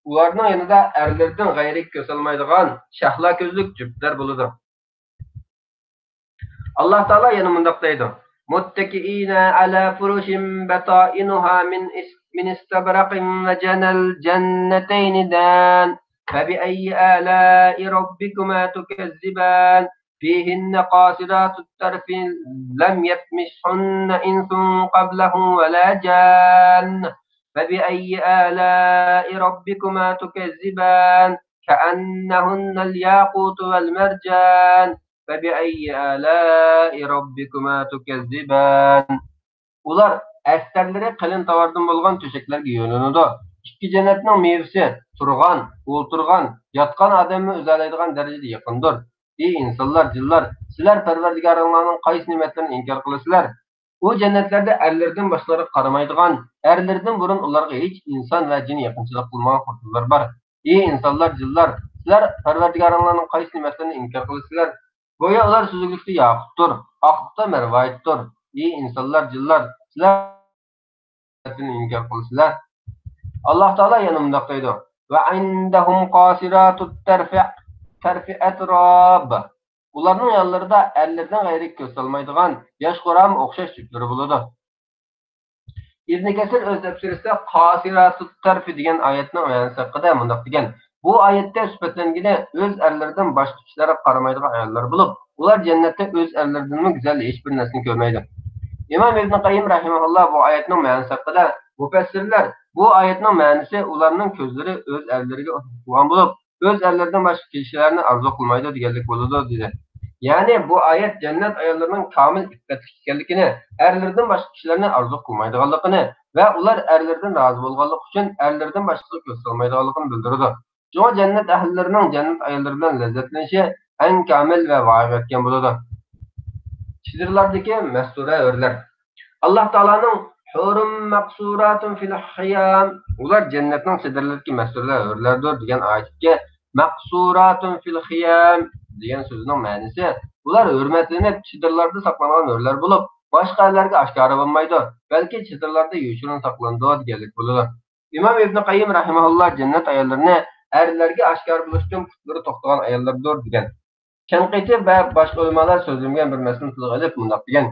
Speaker 1: Ularning yanında erlerden gayri göz almaydigan şahla gözlük cüpler buludu. Allah Teala yana mundoq deydi: "Muttakiina ala furushin batainuha min istabraqin ve janal jannatayn dan. Fabi'ayyi ala'i rabbikuma tukazziban?" فيهن قاصرات الطرف لم يطمثهن إنس قبلهم ولا جان فبأي آلاء ربكما تكذبان كأنهن الياقوت والمرجان فبأي آلاء ربكما تكذبان. Ular əsərləri qəlin tavardan bolğan töşəklərə yönəlidi. İki cənnətning meyvəsi turğan, o'tirgan, yatqan adamni o'zalaydigan darajada yaqindir. Ey insanlar, cinlar, sizler Perverdigarlarning qaysi ne'matlarini inkor qilasizlar? O cennetlerde erlerden başları qaramaydigan, erlerden burun ularga hiç insan ve cin yaqinchilik qilmagan xotinlar var. Ey insanlar, cinlar, sizler Perverdigarlarning qaysi ne'matlarini inkor qilasizlar? Go'yo ular suzuklikda yoqutdir, oqlikda marvoyatdir. Ey insanlar, cinlar, sizler inkor qilasizlar. Allah Teala yana mundoq deydi: "Ve indahum qasiratut tarfi'at rob." Ularning yanlarida erlerden gayri göz almaydigan yosh qo'ram o'xshash juplari bo'ladi. İbn Kasir o'z tafsirida qasiratut tarfi degan oyatning ma'nosi haqida mundoq degan: Bu oyatda sifatlangani o'z erlaridan boshqa kishilarga qaramaydigan ayollar bo'lib, ular jannatda o'z erlaridan go'zal hech bir narsani ko'rmaydi. İmam İbn Qayyim rahimahulloh bu oyatning ma'nosi haqida mufassirlar bu oyatning ma'nosi ularning ko'zlari o'z erlariga o'tgan bo'lib, öz erlerden başka kişilerini arzu kılmaydı deganlik bo'ladi dedi. Yani bu ayet cennet ayollarının kamil iffetlikini, erlerden başka kişilerini arzu kılmaydiganligini ve ular erlerden razı bo'lganlik uchun erlerden başka göz salmaydiganligini bildirdi. Şuna cennet ahillerinin cennet ayollarından lezzetlenishi en kamil ve vahiy etken bo'ladi. Çizirlardaki mesture örler. Allah Teala'nın hurum maqsuratun fil hiyam. Ular cennetin çizirlardaki mesture örlerdir degan ayetke maqsuratun fil hiyam degan so'zning ma'nosi ular hurmatlanib chidirlarda saqlangan o'rlar bo'lib, boshqa yerlarga oshkora bo'lmaydi, balki chidirlarda yoshirin saqlanadi deganlik bo'ladi. İmam İbn Qayyim rahimahulloh jannat ayollarini erlarga oshkor bo'lishdan putlari to'xtagan ayollardir degan. Shanqiti va boshqa ulamolar so'zlangan bir masalani tilga olib mundoq degan: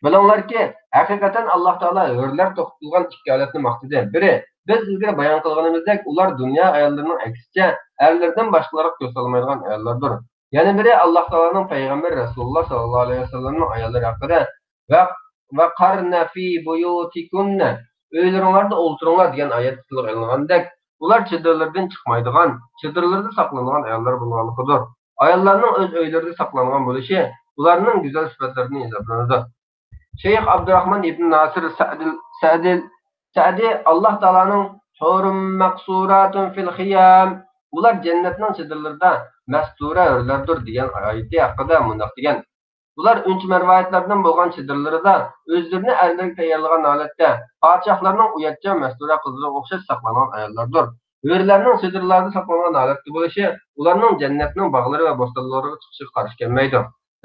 Speaker 1: Bilinglarki, haqiqatan Alloh taolo o'rlar to'xtatilgan ikki holatni maqtadi. Biri biz ilgari bayon qilganimizdek, ular dunyo ayollarining aksicha erlardan boshqalarga ko'z solmaydigan ayollardir. Yani biri Allah Teala'nın Peygamberi Resulullah sallallahu aleyhi ve sellem'in ayarları hakkında ve karne fi buyutikunne öylerinlerde olturunlar diyen ayet tutulur elinğandek ular çadırlardan çıkmaydıgan, çadırlarda saklanılan ayarlar bulunmalıdır. Ayarlarının öz öylerinde saklanılan buluşu, ularının güzel sıfatlarını hesaplanıdır. Şeyh Abdurrahman İbn Nasir Sa'di Allah Teala'nın hurum maksuratun fil hiyam ular cennetin çadırlarda mestura örlerdir degan ayeti haqida mundoq degan. Ular uncha marvoyatlardan bo'lgan chidirlarida o'zlarini erlarga tayyorlagan holatda podshohlarning uyatchan mestura qizlarga o'xshash saqlagan ayollardir. O'rlarning chidirlarda saqlangan holatda bo'lishi ularning jannatning bog'lari va bo'stonlariga chiqishiga qarshi kelmaydi.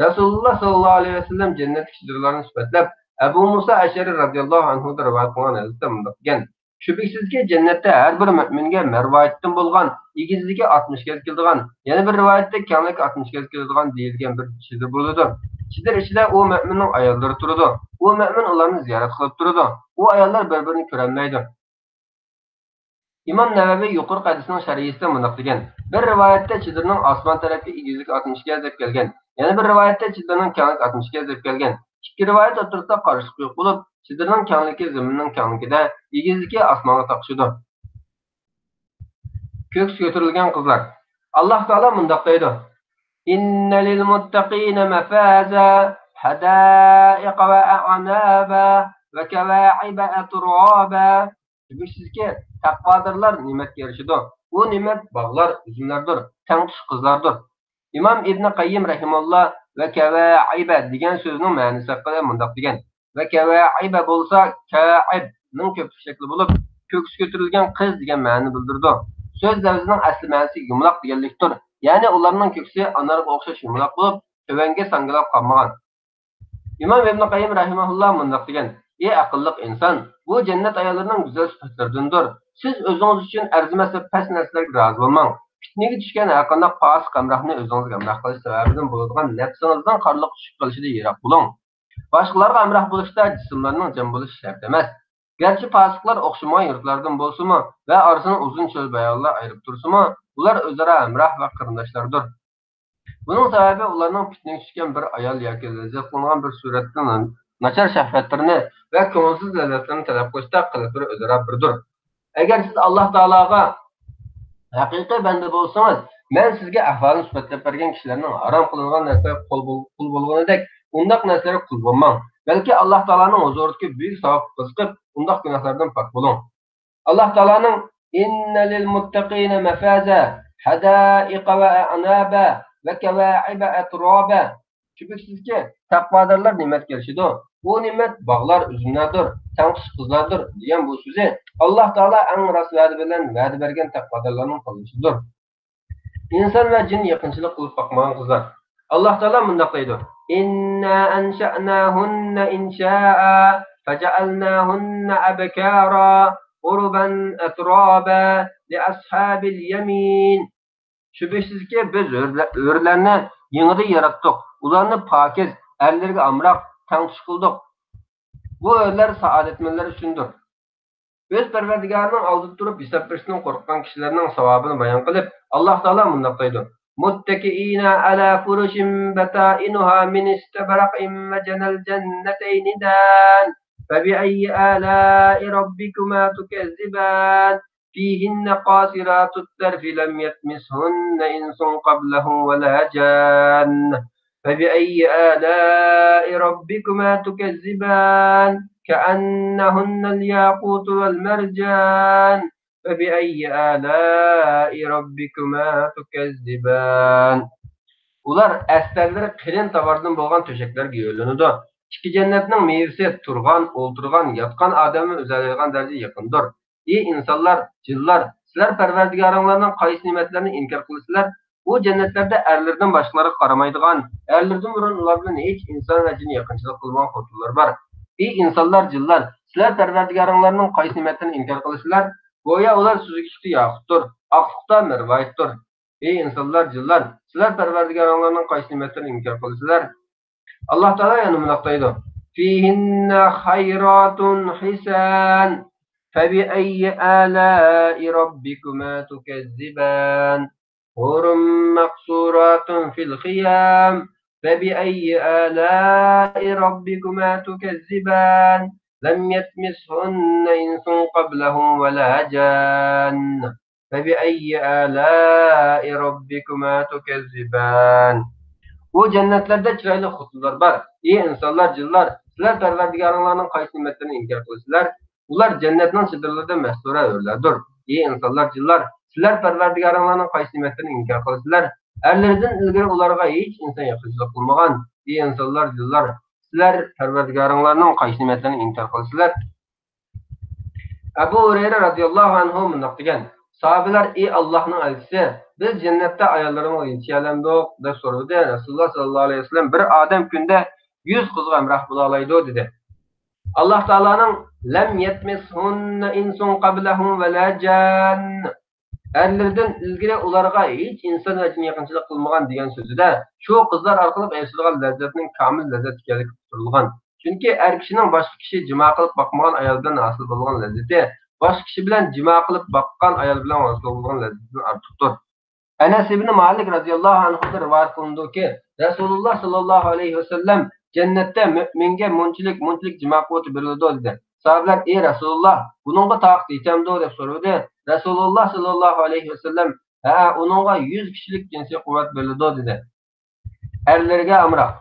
Speaker 1: Rasululloh sallallohu alayhi vasallam jannat chidirlarini sifatlab Abu Musa Ashari radhiyallohu anhu rivoyat qilgan hadisda mundoq degan: Şüphesizki cennette her bir müminge mervayetten bulgan, igizligi 60 kez kildigan, yani bir rivayette kamlik 60 kez kildigan deyilgen bir çidir buludu. Çidir içinde o müminin ayarları turudu. O mümin onlarını ziyaret kılıp turudu. O ayarlar birbirini köremleydi. İmam Nevevi yuqorqi hadisning sharhisida mundoq degan: bir rivoyatda chidirning osmon tarafga egizlik 60 ga deb kelgan. Yana bir rivoyatda chidirning kenglik 60 ga deb kelgan. İkki rivoyat o'rtasida qarshilik yo'q bo'lib, chidirning kengligi zaminning kengligida, egizligi osmonga taqishidi. Ko'ks ko'tarilgan qizlar. Alloh taolo mundoq deydi: Inna lil muttaqina mafaza hadaiqa va a'naba va kawa'iba atraba. Şüphesizki takvadırlar nimetga erişidi. Bu nimet bağlar, üzümlerdir, tengtuş kızlardır. İmam İbn Qayyim rahimullah ve keva'ibe degan sözünün ma'nosi haqida mundoq degan. Ve keva'ibe bo'lsa, ka'ibning ko'plik shakli bo'lib, ko'ksi ko'tarilgan qiz degan ma'ni bildirdi. Söz lafzining asli ma'nosi yumaloq deganlikdir. Ya'ni ularning ko'ksi anarga o'xshash yumaloq bo'lib, tövanga sangilab qolmagan. İmam İbn Qayyim rahimahullah mundoq degan: Ey aqlliq inson, bu jannat ayollarining go'zal sifatlaridandir. Siz o'zingiz uchun arzimas va past narsalarga rozi bo'lmang. Fitnaga tushgan har qanday fosiq hamrohni o'zingizga hamroh qilish sababidan bo'ladigan nafsingizdan qorliq tushib qolishidan yiroq bo'ling. Boshqalarga hamroh bo'lishda jismlarning jam bo'lishi shart emas. Garchi fosiqlar o'xshamagan yurtlardan bo'lsa-mu va orasini uzun cho'l bayonlar ayirib tursa-mu, ular o'zaro hamroh va qarindoshlardir. Bunun sebebi ularning fitnaga tushgan bir ayol yoki lazzat qilingan bir suratdan nachar shahvatlarini va ko'ngilsiz lazzatlarni talab qilishda qalblar o'zaro birdir. Agar siz Alloh taologa haqiqiy banda bo'lsangiz, men sizga ahvolini sifatlab bergan kishilarning harom qilingan narsaga qul bo'lganidek, undaq narsalarga qul bo'lmang. Balki Alloh taoloning huzuridagi buyuk savob qiziqib, undaq gunohlardan pok bo'ling. Alloh taoloning inna lil muttaqina mafaza hadaiqa va a'naba ve keva'ibe etraba. Şüphesizki takvadırlar nimet gelişidi. Bu nimet bağlar, üzümlerdir, tengtuş kızlardır diyen bu sözü Allah Teala en rast vədi bergen takvadırlarının kılışıdır. İnsan ve cin yakınçılık kılıp bakmayan kızlar. Allah Teala mundoq deydi: İnna enşa'nahunna insha'a feca'alnahunna abkara urban etraba li ashabil yemin. Şüphesizki biz örlerni yengide yarattık. Ularni pakiz, erlerge amrak, tengtuş kıldık. Bu örler saadetmenler üçündür. Öz Perverdigarının aldıp durup hesap verişinden korkkan kişilerinin sevabını bayan kılıp Allah Teala mundoq deydi: Muttakiina ala furushin batainuha min istabraqin ve cenel cenneteyni dan. Fe bi ayyi alai rabbikuma tukezziban. فيهن قاصرات الطرف لم يطمثهن إنس قبلهم ولا جان فبأي آلاء ربكما تكذبان كأنهن الياقوت والمرجان فبأي آلاء ربكما تكذبان. Ular əsərləri qilin tavardan bolğan töşəklərə yönlənidi. İki cənnətning meyvəsi turğan, o'ltirgan, yatqan odamning o'zaligan daraja yaqindir. Ey insanlar, cinlar, sizler Perverdigarlarning qaysi ne'matlarini inkor qilasizlar? Bu jannatlarda erlerden başqalarga qaramaydigan, erlerden burun ular bilan hech inson va jin yaqinchilik qilmagan xotinlar bor. Ey insanlar, cinlar, sizler Perverdigarlarning qaysi ne'matlarini inkor qilasizlar? Go'yo ular suzgichli yoqutdir, oqliqda mirvoyatdir. Ey insanlar, cinlar, sizler Perverdigarlarning qaysi ne'matlarini inkor qilasizlar? Allah Teala yana mundoq deydi: Fihinna hayratun hisan. فبأي آلاء ربكما تكذبان حور مقصورات في الخيام فبأي آلاء ربكما تكذبان لم يطمثهن إنس قبلهم ولا جان فبأي آلاء ربكما تكذبان. Bu cennetlerde çıraylı xotlar var. Ey insanlar, cinlar, sizler Perverdigarlarning qaysi ne'matlarini inkor qilasizlar? Ular cennetning çadırlarida mahsura örlerdir. Ey insanlar, cinlar, sizler Perverdigarlarning qaysi ne'matlarini inkor qilasizlar? Erlerden ilgari ularga hech inson yaxshilik qilmagan. Ey insanlar, cinlar, sizler Perverdigarlarning qaysi ne'matlarini inkor qilasizlar? Abu Hurayra radhiyallohu anhu mundoq degan: Sahabeler, ey Allah'ның elchisi, biz cennette ayollarımızla yetişelemdik deb so'radi. Rasululloh sallallohu alayhi vasallam bir odam kunda 100 qizga hamroh bo'la oladi dedi. Allah Teala'nın lem yetmishunna insun qablahum ve la jan. Erlerden ilgili ularga hiç insan ve cin yakınçılık kılmagan degan sözüde şu kızlar arkalıp erişilgan lezzetinin kamil lezzet ekanligi tutilgan. Çünkü er kişinin başka kişi cima kılıp bakmagan ayoldan hasıl bo'lgan lezzeti boshqa kishi bilan jimo qilib boqqan ayol bilan hosil bo'lgan lazzatdan ortiqdir. Anas ibn Malik radhiyallohu anhu rivoyat qilindiki, Rasululloh sallallohu alayhi vasallam jannatda menga munchilik jimo quvvati beriladi dedi. Sahobalar: "Ey Rasululloh, buningga taqat yetamdi?" deb so'radi. Rasululloh sallallohu alayhi vasallam: "Ha, uningga 100 kishilik jinsiy quvvat beriladi" dedi. Erlarga amroq.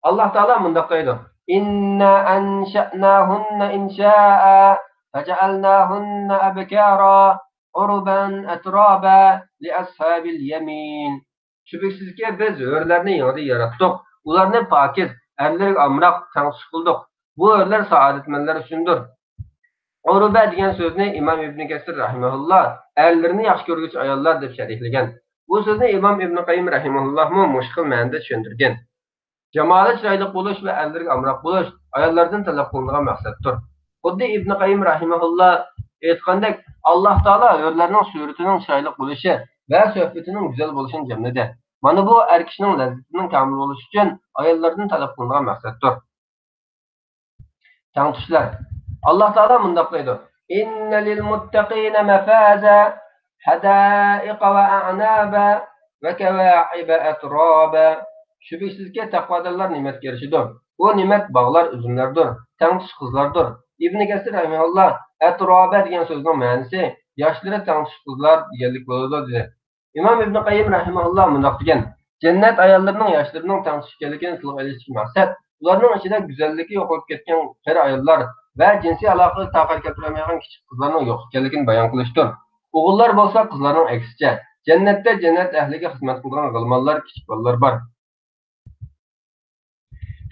Speaker 1: Alloh taolo mundaq deydi: "Inna ansha'nahunna insha'a faja'alnahunna abkara urban atraba li ashabil yamin." Shubhisizki biz o'rlarni yangi yaratdik. Ularni pokiz, erlarga amroq tangsiz qildik. Bu o'rlar saodatmanlar uchundir. Uruba degan so'zni Imom Ibn Kasir rahimahulloh erlarni yaxshi ko'rguvchi ayollar deb sharhlagan. Bu so'zni Imom Ibn Qayyim rahimahulloh mushkil ma'noda tushuntirgan. Jamoli chiroyli bo'lish va erlarga amroq bo'lish ayollardan talab qilinadigan maqsaddir. Xuddi Ibn Qayyim rahimahulloh aytgandek, Alloh taolo o'rlarning suratining chiroyli bo'lishi va suhbatining go'zal bo'lishini jamladi. Mana bu er kishining lazzatining kamol bo'lishi uchun ayollardan talab qilinadigan maqsaddir. Tangtushlar. Alloh taolo mundaq deydi: "Inna lil muttaqina mafaza hadaiqa va a'naba va kawa'iba atraba." Shubhisizki taqvodorlar ne'matga erishidir. Bu ne'mat bog'lar, uzumlardir, tangtush qizlardir. Ibn Kasir rahimahulloh atroba degan so'zning ma'nosi yoshlari tangtush qizlar deganlik bo'ladi dedi. Imom Ibn Qayyim rahimahulloh mundaq degan: "Jannat ayollarining yoshlarining tangtush ekanligini tilga olishga maqsad ularning ichida go'zalligi yo'qolib ketgan qari ayollar va jinsiy aloqaga taqat keltirolmagan kichik qizlarning yo'q ekanligini bayon qilishdir. O'g'illar bo'lsa qizlarning aksicha, jannatda jannat ahliga xizmat qilgan g'ilmonlar, kichik bolalar bor."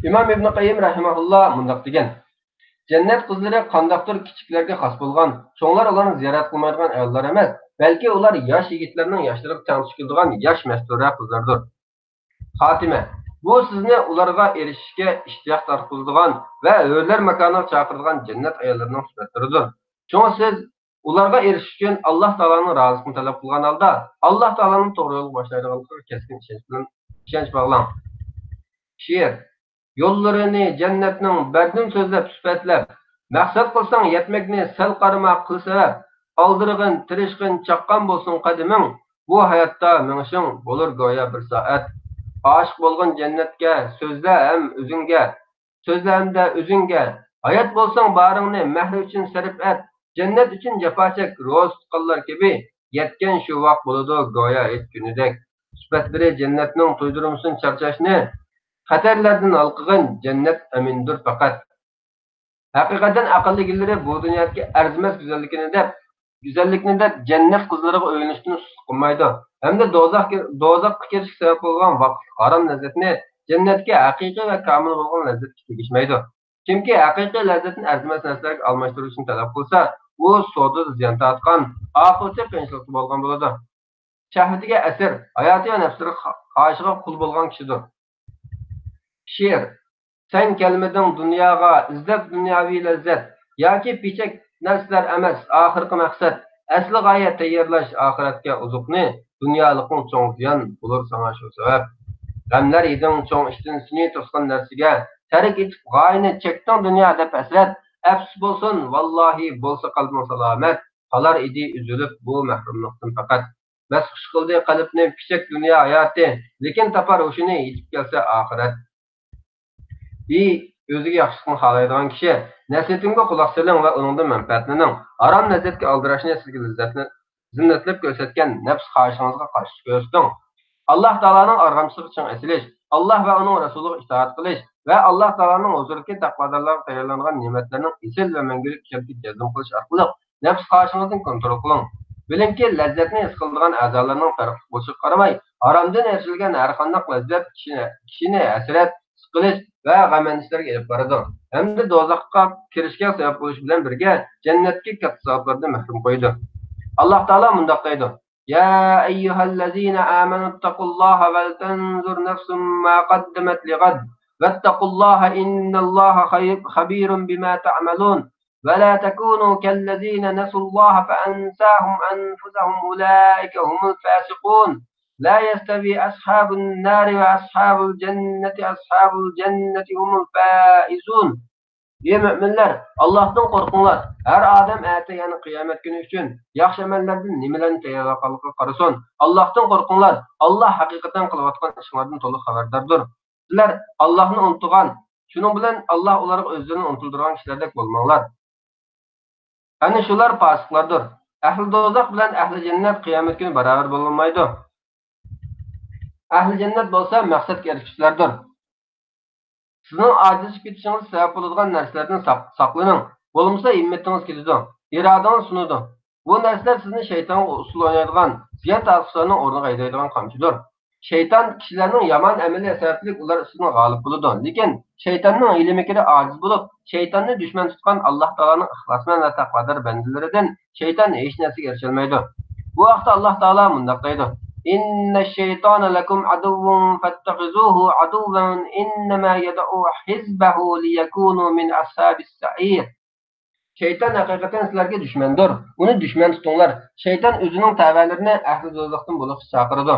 Speaker 1: Imom Ibn Qayyim rahimahulloh mundaq degan: "Jannat qizlari qandoqdir kichiklarga xos bo'lgan, cho'nglar ularni ziyorat qilmaydigan ayollar emas, balki ular yosh yigitlarning yoshlariga tangtush keladigan yosh mastura qizlardir." Xotima. Bu sizni ularga erishishga ishtiyoq tortadigan va o'rlar makoniga chaqiradigan jannat ayollarining sifatlaridir. Chunki siz ularga erishish uchun Alloh taoloning roziligini talab qilgan holda, Alloh taoloning to'g'ri yo'lga boshlaydiganiga keskin ishonch bog'lang. She'r. Yo'llarini jannatning bardin so'zlab sifatlab, maqsad qilsang yetmakni sal qarama qil sabab, oldirg'in, tirishg'in, chaqqan bo'lsin qadiming, bu hayotda minishing bo'lur go'yo bir soat. Aşık bo'lgan jannatga so'zla ham o'zingga, so'zla hamda o'zingga, hayot bo'lsang baringni mehr uchun sarf et, jannat uchun jafo chek, ro'z tutqanlar kabi, yetgan shu vaqt bo'ladi go'yo et kunidek. Sifatlari jannatning to'ydirumsin charchashni, xatarlardan alqig'in, jannat amindir faqat. Haqiqatan aqlligilari bu dunyodagi arzimas go'zallikni deb jannat qizlariga o'yinishni qilmaydi. Hamda do'zaxga kirishga sabab bo'lgan vaqt harom lazzatni jannatga haqiqiy va kamil bo'lgan lazzatga tegishmaydi. Kimki haqiqiy lazzatni arzimas narsalarga almashtirishni talab qilsa, u savdoda ziyon tortgan, oxirati qiyinchilikda bo'lgan bo'ladi. Shahvatiga asir, hayoti va nafsiga xohishiga qul bo'lgan kishidir. She'r. Sen kelmading dunyoga izlab dunyoviy lazzat yoki pichak narsalar emas oxirgi maqsad. Asli g'oya tayyorlash oxiratga uzuqni, dunyolikning cho'ng ziyon bo'lur sana shu sabab. G'amlar eding cho'ng ishdan seni to'sgan narsaga, tarik etib g'oyani chekding dunyo deb hasrat. Afsus bo'lsin, vallohi bo'lsa qalbing salomat, qolar edi üzülüp bu mahrumlikdan faqat. Bas xush qildi qalbni pichak dunyo hayoti, lekin topar o'shini yetib kelsa oxirat. O'ziga yaxshilikni xohlaydigan kishi nasihatimga quloq soling va uningdan manfaatlaning. Harom lazzatga aldirashni sizga zinnatlab ko'rsatgan nafs xohishingizga qarshi ko'rsating. Alloh taoloning arg'amchisiga ching asilish, Alloh va uning rasuliga itoat qilish va Alloh taoloning huzuridagi taqvodorlarga tayyorlangan ne'matlarning esil va mangulik kelib jazm qilish orqali nafs xohishingizni kontrol qiling. Bilingki, lazzatni his qiladigan a'zolarning farqli bo'lishiga qaramay, haromdan erishilgan har qanday lazzat kishini hasrat qilish va g'amandishlarga olib boradi. Hamda do'zaxga kirishga sabab bo'lish bilan birga jannatga katta savoblardan mahrum qo'ydi. Alloh taolo mundaq deydi: "Ya ayyuhallazina amanu taqulloha va tanzur nafsum ma qaddamat lighad wattaqulloha innalloha khabirun bima ta'malun va la takunu kallazina nasulloha fa ansahum anfusahum ulaika humul fasiqun." لا يستوي أصحاب النار وأصحاب الجنة هم الفائزون. Ey müminler, Allah'tan korkunglar. Her adam ete yani kıyamet günü için yaxşı amellerden nimelerni tayyorlaqanligiga qarasin. Allah'tan korkunglar. Allah hakikaten kılayotgan işlardan to'liq xabardardır. Sizlar Allah'ni unutgan, shuning bilan Allah ularga o'zlarini unutildirgan kishilardek bo'lmanglar. Ana shular fosiqlardir. Ahli do'zax bilan ahli jannat qiyomat kuni barobar bo'lmaydi. Ahli jannat bo'lsa maqsadga erishuvchilardir. Sizning ojiz ketishingiz sabab bo'ladigan narsalardan saqlaning. Bo'lmasa himmatingiz keladi, iradangiz sunadi. Bu narsalar sizni shaytonga usul o'ynaydigan, ziyon ta'sirlarning o'rniga haydaydigan qamchidir. Shayton kishilarning yomon amali sababli ular ustidan g'olib bo'ladi. Lekin shaytonning ilmi-fikri ojiz bo'lib, shaytonni dushman tutgan Alloh taolaning ixlosmand va taqvodor bandalaridan shayton hech narsaga erisha olmaydi. Bu vaqtda Alloh taolo mundoq deydi: إن الشيطان لكم عدو فاتخذوه عدوا إنما يدعو حزبه ليكونوا من أصحاب السعير. Şeytan hakikaten sizlerge düşmandır. Onu düşman tutunlar. Şeytan özünün təvələrini əhli do'zaxdan bo'lib chaqirdi.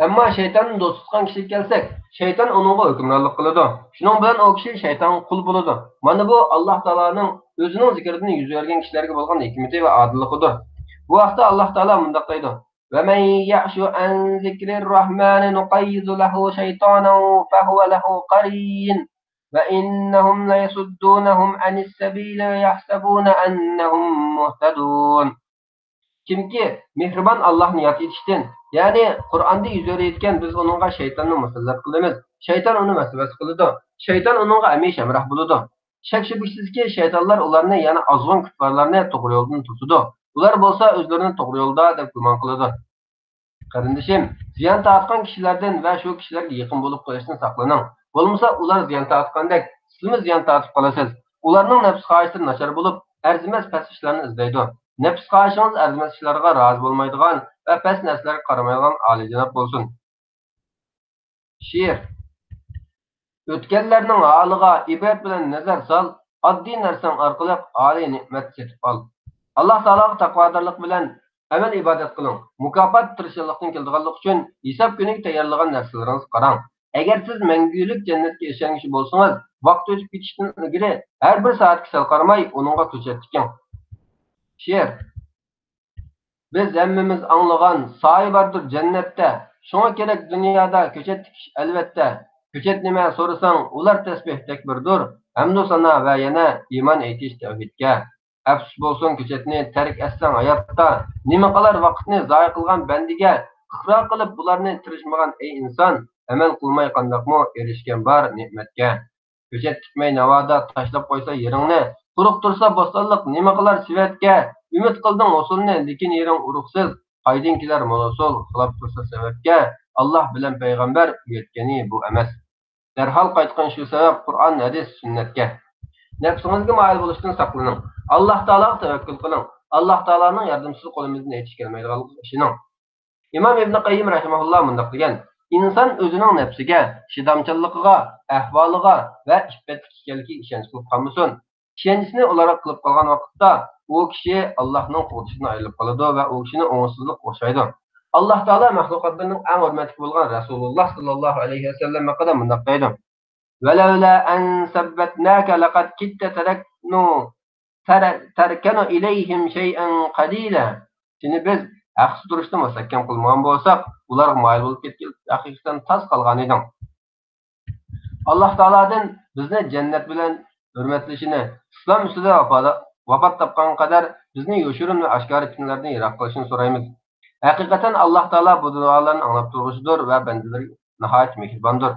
Speaker 1: Ammo şeytanın do'st tutgan kişiga kelsek, şeytan onunğa hukmronlik qiladi. Shuning bilan o kishi şeytan qul bo'ladi. Mana bu Alloh taolaning o'zining zikridan yuz bergan kishilarga bo'lgan hikmati va adilligidir. Bu vaqtda Alloh taolo mundoq deydi: وَمَنْ يَعْشُ عَنْ ذِكْرِ الرَّحْمَنِ نُقَيِّضْ لَهُ شَيْطَانًا فَهُوَ لَهُ قَرِينٌ وَإِنَّهُمْ لَيَصُدُّونَهُمْ عَنِ السَّبِيلِ وَيَحْسَبُونَ أَنَّهُمْ مُهْتَدُونَ. Kimki mehribon Allohni yod etishdan, ya'ni Qur'onda yuz berayotgan biz uningga shaytonni musallat qilamiz. Shayton uni vasvas qiladi. Shayton uningga hamisha hamroh bo'ladi. Shak shubhasizki shaytonlar ularni yana ozg'in kuffarlarni to'g'ri yo'ldan tutadi. Ular bo'lsa o'zlarini to'g'ri yo'lda deb gumon qiladi. Qarindishim, ziyon tortgan kishilardan va shu kishilarga yaqin bo'lib qo'yishdan saqlaning. Bo'lmasa ular ziyon tortgandek, sizmi ziyon tortib qolasiz. Ularning nafs xohishi nachar bo'lib, arzimas past ishlarni izlaydi. Nafs xohishingiz arzimas ishlarga rozi bo'lmaydigan va past narsalarga qaramaydigan oliyjanob bo'lsin. She'r. O'tganlarning holiga ibrat bilan nazar sol, oddiy narsang orqali oliy ne'mat setib ol. Alloh taologa taqvodorlik bilan amal ibodat qiling. Mukofot tirishchilikdan keladiganlik uchun hisob kuniga tayyorlagan narsalaringizni qarang. Agar siz mangulik jannatga ishonuvchi bo'lsangiz, vaqt o'tib ketishdan ilgari har bir soatga sal qaramay uningga ko'chat tiking. She'r. Biz hammamiz anglagan soy bordir jannatda. Shunga kerak dunyoda ko'chat tikish albatta. Ko'chat nima so'rasang, ular tasbih takbirdir. Hamdu sana va yana iymon aytish tavhidga. Afsus bo'lsin ko'chatni tark etsan hayotda. Nima qilar vaqtni zoya qilgan bandiga? Iqro qilib bularni tirishmagan ey inson, amal qilmay qandoqmi erishgan bor ne'matga. Ko'chat tikmay navoda tashlab qo'ysa yeringni, quruq tursa bo'stonliq nima qilar sivatga? Umid qilding usulni, lekin yering uruqsiz. Qaydin kelar mo'sul, xilop tursa sababga. Alloh bilan payg'ambar uyatgani bu emas. Darhol qaytgan shu sabab Qur'on, hadis, sunnatga. Nafsingizga moyil bo'lishdan saqlaning. Alloh taologa tavakkul qiling. Alloh taoloning yordamchisi qo'limizdan hech kelmaydiganligi ishining. Imom Ibn Qayyim rahimahulloh mundoq degan: inson o'zining nafsiga, shidamchanligiga, ahvoliga va iffatli ekanligiga ishonch qilib qolmasin. Ishonchni ularga qilib qolgan vaqtda u kishi Allohning qudretidan ayrilib qoladi va u kishini o'ngsizlik o'xshaydi. Alloh taolo maxluqotlarning eng hurmatli bo'lgan Rasululloh sallallohu alayhi vasallam haqida mundoq deydi: وَلَوْلَا أَنْ ثَبَّتْنَاكَ لَقَدْ كِدتَّ تَرْكَنُ إِلَيْهِمْ شَيْئًا قَلِيلًا. Seni biz haqsiz turishdan mustahkam qilmagan bo'lsak, ularga moyil bo'lib ketgan haqiqatan tas qolgan eding. Alloh taoladan bizni jannat bilan hurmatlashini, islom ustida vafot topgan qadar bizni yoshirin va oshkora fitnalardan yiroq qilishini so'raymiz. Haqiqatan Alloh taolo bu duolarni anglab turg'uchidir va bandalariga nihoyat mehribondir.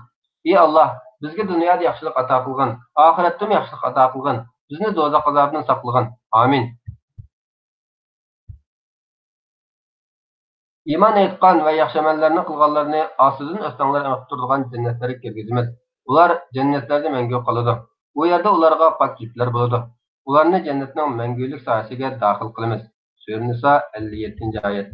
Speaker 1: Ey Alloh, bizga dunyoda yaxshilik ato qilgin, oxiratda ham yaxshilik ato qilgin, bizni do'zax azobidan saqlagin. Amin. İman etgan va yaxshi amallarni qilganlarni ostidan o'stanglar aniq turadigan jannatlarga kirgizamiz. Ular jannatlarda mangu qoladi. U yerda ularga pok kitlar bo'ladi. Ularni jannatning mangulik soyasiga daxil qilamiz. Sura Nisa 57-oyat.